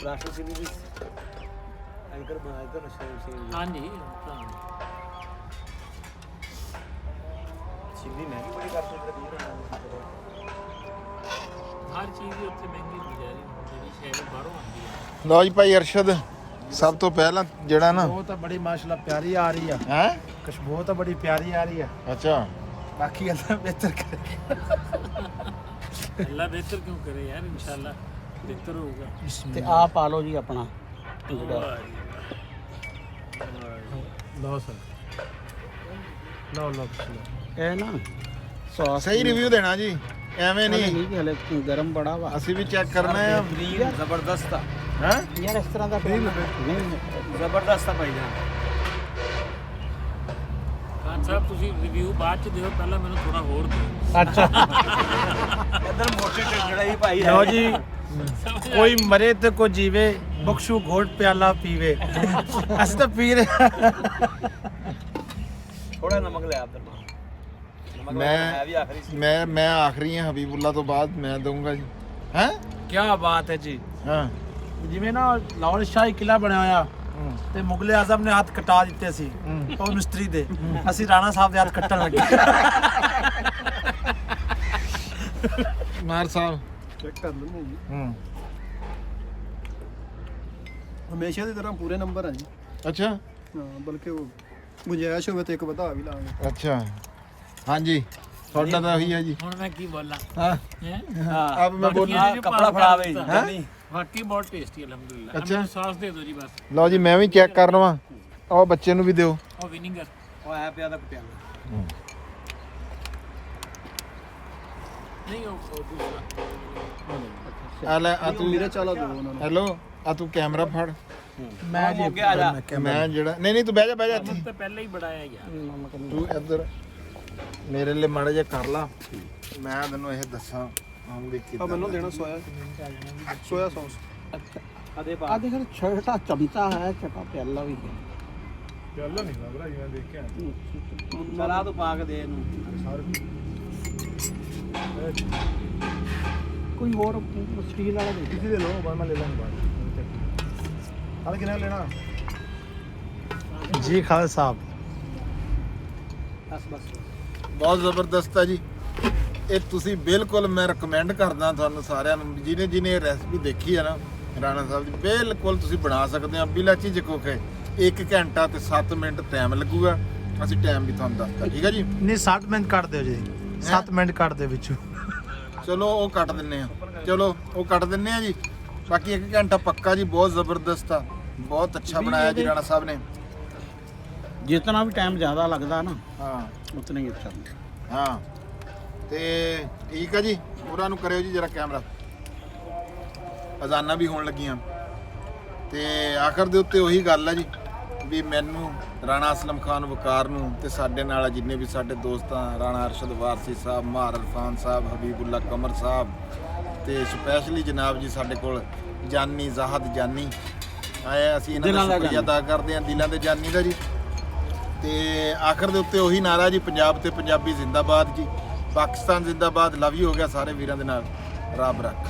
Speaker 4: ਰਾਸ਼ਟਰ ਸਿੰਧੀ ਦੀ ਐਂਕਰ ਬਣਾਇਆ ਤਾਂ ਨਸ਼ਾ ਸਿੰਘ
Speaker 3: ਹਾਂਜੀ ਤਾਂ
Speaker 4: ਸਿੰਧੀ ਮਹਿੰਗੀ ਬੜੀ ਕਰਦੇ ਤੇ ਦੂਰ
Speaker 3: ਹਰ ਚੀਜ਼ ਹੀ ਉੱਥੇ ਮਹਿੰਗੀ ਹੋ ਜਾ ਰਹੀ ਹੈ ਜਿਹੜੀ ਸ਼ਹਿਰ ਬਾਹਰੋਂ ਆਉਂਦੀ ਹੈ।
Speaker 2: ਲਓ ਜੀ ਭਾਈ ਅਰਸ਼ਦ, ਸਭ ਤੋਂ ਪਹਿਲਾਂ ਜਿਹੜਾ ਨਾ
Speaker 6: ਉਹ ਤਾਂ ਬੜੀ ਮਾਸ਼ਾਅੱਲਾ ਪਿਆਰੀ ਆ ਰਹੀ ਆ,
Speaker 2: ਹੈ
Speaker 6: ਖੁਸ਼ਬੂ ਤਾਂ ਬੜੀ ਪਿਆਰੀ ਆ ਰਹੀ ਆ।
Speaker 2: ਅੱਛਾ
Speaker 6: ਬਾਕੀ ਅੱਲਾ ਬਿਹਤਰ ਕਰੇ।
Speaker 3: ਅੱਲਾ ਬਿਹਤਰ ਕਿਉਂ ਕਰੇ ਯਾਰ, ਇਨਸ਼ਾਅੱਲਾ ਬਿਹਤਰ ਹੋਊਗਾ।
Speaker 5: ਤੇ ਆ ਪਾ ਲਓ ਜੀ ਆਪਣਾ ਜਿਹੜਾ
Speaker 6: ਲਓ ਸਰ, ਲਓ
Speaker 5: ਇਹ ਨਾ ਸੌਸ
Speaker 2: ਸਹੀ ਰਿਵਿਊ ਦੇਣਾ ਜੀ, ਐਵੇਂ ਨਹੀਂ
Speaker 5: ਨਹੀਂ ਹਲੇ ਗਰਮ ਬੜਾ ਵਾ
Speaker 2: ਅਸੀਂ ਵੀ ਚੈੱਕ ਕਰਨਾ ਹੈ।
Speaker 4: ਜ਼ਬਰਦਸਤ ਆ
Speaker 2: ਹੈ
Speaker 5: ਯਾਰ ਇਸ ਤਰ੍ਹਾਂ ਦਾ ਨਹੀਂ
Speaker 4: ਜ਼ਬਰਦਸਤ ਆ ਭਾਈ ਜਾਨ।
Speaker 3: ਖਾਨ ਸਾਹਿਬ ਤੁਸੀਂ ਰਿਵਿਊ ਬਾਅਦ ਚ ਦਿਓ, ਪਹਿਲਾਂ ਮੈਨੂੰ ਥੋੜਾ ਹੋਰ ਦਿਓ।
Speaker 5: ਅੱਛਾ
Speaker 4: ਇੱਧਰ ਮੋਟੀ ਟੰਗੜਾ ਹੀ ਭਾਈ
Speaker 6: ਲਓ ਜੀ, ਕੋਈ ਮਰੇ ਤੇ ਕੋਈ ਜੀਵੇ, ਬਖਸ਼ੂ ਘੋਟ ਪਿਆਲਾ ਪੀਵੇ। ਅਸੀਂ ਤਾਂ ਪੀ ਰਹੇ।
Speaker 4: ਥੋੜਾ ਨਮਕ ਲੈ ਆਪ ਦਰਮਾ
Speaker 2: ਮੈਂ
Speaker 4: ਵੀ ਆਖਰੀ ਸੀ।
Speaker 2: ਮੈਂ ਆਖਰੀ ਹਾਂ ਹਬੀਬੁੱਲਾ ਤੋਂ ਬਾਅਦ ਮੈਂ ਦਊਂਗਾ ਜੀ। ਹੈ
Speaker 6: ਕੀ ਬਾਤ ਹੈ ਜੀ।
Speaker 2: ਹਾਂ
Speaker 6: ਜਿਵੇਂ ਨਾ ਲਾਹੌਰ ਸ਼ਾਹੀ ਕਿਲਾ ਬਣਿਆ ਹੋਇਆ ਤੇ ਮੁਗਲੇ ਆਜ਼ਮ ਨੇ ਹੱਥ ਕਟਾ ਦਿੱਤੇ ਸੀ ਉਹ ਮਿਸਤਰੀ ਦੇ, ਅਸੀਂ ਰਾਣਾ ਸਾਹਿਬ ਦੇ ਹੱਥ ਕੱਟਣ ਲੱਗੇ।
Speaker 2: ਮਾਰ ਸਾਹਿਬ
Speaker 7: ਚੈੱਕ ਕਰ ਲੈਂਦੇ ਜੀ,
Speaker 2: ਹਮੇਸ਼ਾ
Speaker 7: ਦੀ ਤਰ੍ਹਾਂ ਪੂਰੇ ਨੰਬਰ ਆ ਜੀ।
Speaker 2: ਅੱਛਾ
Speaker 7: ਹਾਂ, ਬਲਕਿ ਉਹ ਗੁੰਜਾਇਸ਼ ਹੋਵੇ ਤੇ ਇੱਕ ਵਧਾ ਵੀ ਲਾਂਗੇ।
Speaker 2: ਅੱਛਾ ਹਾਂਜੀ, ਤੁਹਾਡਾ ਤਾਂ ਉਹੀ ਹੈ ਜੀ।
Speaker 3: ਹੁਣ ਮੈਂ ਕੀ ਬੋਲਾਂ
Speaker 2: ਹਾਂ
Speaker 3: ਹੈ
Speaker 2: ਆਪ ਮੈਂ ਬੋਲ
Speaker 4: ਕੱਪੜਾ ਫੜਾਵੇ ਜੀ।
Speaker 3: ਵਾਕਈ ਬਹੁਤ ਟੇਸਟੀ ਅਲਹਮਦੁਲਿਲਾ।
Speaker 2: ਅੱਛਾ।
Speaker 3: ਸਾਸ ਦੇ ਦਿਓ ਜੀ ਬਸ,
Speaker 2: ਲਓ ਜੀ ਮੈਂ ਵੀ ਚੈੱਕ ਕਰ ਲਵਾਂ, ਉਹ ਬੱਚੇ ਨੂੰ ਵੀ ਦਿਓ।
Speaker 3: ਉਹ ਵਿਨੀਗਰ
Speaker 4: ਉਹ ਆਇਆ ਪਿਆ ਦਾ ਪਟਿਆਲਾ।
Speaker 3: ਨਹੀਂ ਉਹ ਦੂਸਰਾ।
Speaker 2: ਆ ਲੈ ਆ ਤੂੰ
Speaker 7: ਮੇਰੇ ਚਾਲਾ ਦੋ ਉਹਨਾਂ ਨੂੰ।
Speaker 2: ਹੈਲੋ ਆ ਤੂੰ ਕੈਮਰਾ ਫੜ।
Speaker 6: ਮੈਂ ਜੀ
Speaker 4: ਅੱਗੇ ਆ ਜਾ।
Speaker 2: ਮੈਂ ਜਿਹੜਾ ਨਹੀਂ ਤੂੰ ਬਹਿ ਜਾ ਇੱਥੇ।
Speaker 3: ਤਾਂ ਪਹਿਲਾਂ ਹੀ ਬੜਾ ਹੈ ਯਾਰ।
Speaker 2: ਤੂੰ ਇੱਧਰ ਮੇਰੇ ਲਈ ਮਾੜਾ ਜਿਹਾ ਕਰ ਲਾ, ਮੈਂ ਤੈਨੂੰ ਇਹ ਦੱਸਾਂ ਹੁਣ ਵੀ
Speaker 7: ਆ
Speaker 2: ਕਿੱਦਾਂ
Speaker 7: ਮੈਨੂੰ ਦੇਣਾ ਸੋਇਆ ਸੌਸ।
Speaker 4: ਅਦੇ ਪਾ
Speaker 5: ਆ ਦੇਖ ਛੋਟਾ ਚਮਚਾ ਹੈ, ਛੋਟਾ ਪਿਆਲਾ ਵੀ ਹੈ।
Speaker 7: ਚੱਲ ਨਹੀਂ ਲੱਗ ਰਿਹਾ ਜਿਵੇਂ ਦੇਖਿਆ।
Speaker 4: ਚਲਾ ਤੂੰ ਪਾ ਕੇ ਦੇ ਇਹਨੂੰ।
Speaker 5: ਕੋਈ ਹੋਰ ਸਟੀਲ ਵਾਲਾ ਦੇ
Speaker 7: ਕਿਸੇ ਦੇ ਲਓ, ਬਾਅਦ ਮੈਂ ਲੈ ਲਾਂਗਾ ਬਾਅਦ। ਹਾਲ ਕਿੰਨਾ ਲੈਣਾ?
Speaker 6: ਜੀ ਖਾਲਸਾ ਸਾਹਿਬ।
Speaker 4: ਬਸ
Speaker 2: ਬਹੁਤ ਜ਼ਬਰਦਸਤ ਹੈ ਜੀ ਇਹ। ਤੁਸੀਂ ਬਿਲਕੁਲ ਮੈਂ ਰეკਮੈਂਡ ਕਰਦਾ ਤੁਹਾਨੂੰ ਸਾਰਿਆਂ ਨੂੰ, ਜਿਹਨੇ ਇਹ ਰੈਸਪੀ ਦੇਖੀ ਹੈ ਨਾ ਰਾਣਾ ਸਾਹਿਬ ਦੀ, ਬਿਲਕੁਲ ਤੁਸੀਂ ਬਣਾ ਸਕਦੇ ਹੋ ਬਿਲਾ ਝਿਜਕੋ ਕੇ। 1 ਘੰਟਾ ਤੇ 7 ਮਿੰਟ ਟਾਈਮ ਲੱਗੂਗਾ, ਅਸੀਂ ਟਾਈਮ ਵੀ ਤੁਹਾਨੂੰ ਦੱਸਦਾ, ਠੀਕ ਹੈ ਜੀ।
Speaker 6: ਨਹੀਂ 7 ਮਿੰਟ ਕੱਟ ਦਿਓ ਜੀ, 7 ਮਿੰਟ ਕੱਟ ਦਿਓ ਵਿੱਚੋਂ।
Speaker 2: ਚਲੋ ਉਹ ਕੱਟ ਦਿੰਨੇ ਆ, ਚਲੋ ਉਹ ਕੱਟ ਦਿੰਨੇ ਆ ਜੀ। ਬਾਕੀ 1 ਘੰਟਾ ਪੱਕਾ ਜੀ, ਬਹੁਤ ਜ਼ਬਰਦਸਤ ਆ, ਬਹੁਤ ਅੱਛਾ ਬਣਾਇਆ ਜੀ ਰਾਣਾ ਸਾਹਿਬ ਨੇ।
Speaker 5: ਜਿਤਨਾ ਵੀ ਟਾਈਮ ਜ਼ਿਆਦਾ ਲੱਗਦਾ ਨਾ
Speaker 2: ਹਾਂ
Speaker 5: ਉਤਨਾ ਹੀ ਅੱਛਾ।
Speaker 2: ਹਾਂ ਤੇ ਠੀਕ ਹੈ ਜੀ, ਪੂਰਾ ਨੂੰ ਕਰਿਓ ਜੀ ਜਰਾ ਕੈਮਰਾ। ਅਜ਼ਾਨਾਂ ਵੀ ਹੋਣ ਲੱਗੀਆਂ ਤੇ ਆਖਰ ਦੇ ਉੱਤੇ ਉਹੀ ਗੱਲ ਹੈ ਜੀ ਵੀ ਮੈਨੂੰ ਰਾਣਾ ਅਸਲਮ ਖਾਨ ਵਕਾਰ ਨੂੰ ਤੇ ਸਾਡੇ ਨਾਲ ਜਿੰਨੇ ਵੀ ਸਾਡੇ ਦੋਸਤਾਂ ਰਾਣਾ ਅਰਸ਼ਦ ਵਾਰਸੀ ਸਾਹਿਬ, ਮਾਰ ਅਰਫਾਨ ਸਾਹਿਬ, ਹਬੀਬੁੱਲਾ ਕਮਰ ਸਾਹਿਬ ਤੇ ਸਪੈਸ਼ਲੀ ਜਨਾਬ ਜੀ ਸਾਡੇ ਕੋਲ ਜਾਨੀ ਜ਼ਾਹਦ ਜਾਨੀ ਆਏ, ਅਸੀਂ ਇਹਨਾਂ ਦਾ ਸ਼ੁਕਰੀਆ ਅਦਾ ਕਰਦੇ ਹਾਂ, ਦਿਲਾਂ ਦੇ ਜਾਨੀ ਦਾ ਜੀ। ਤੇ ਆਖਰ ਦੇ ਉੱਤੇ ਉਹੀ ਨਾਰਾ ਜੀ, ਪੰਜਾਬ ਤੇ ਪੰਜਾਬੀ ਜ਼ਿੰਦਾਬਾਦ ਜੀ, ਪਾਕਿਸਤਾਨ ਜ਼ਿੰਦਾਬਾਦ, ਲਵ ਯੂ ਹੋ ਗਿਆ ਸਾਰੇ ਵੀਰਾਂ ਦੇ ਨਾਲ, ਰੱਬ ਰੱਖ।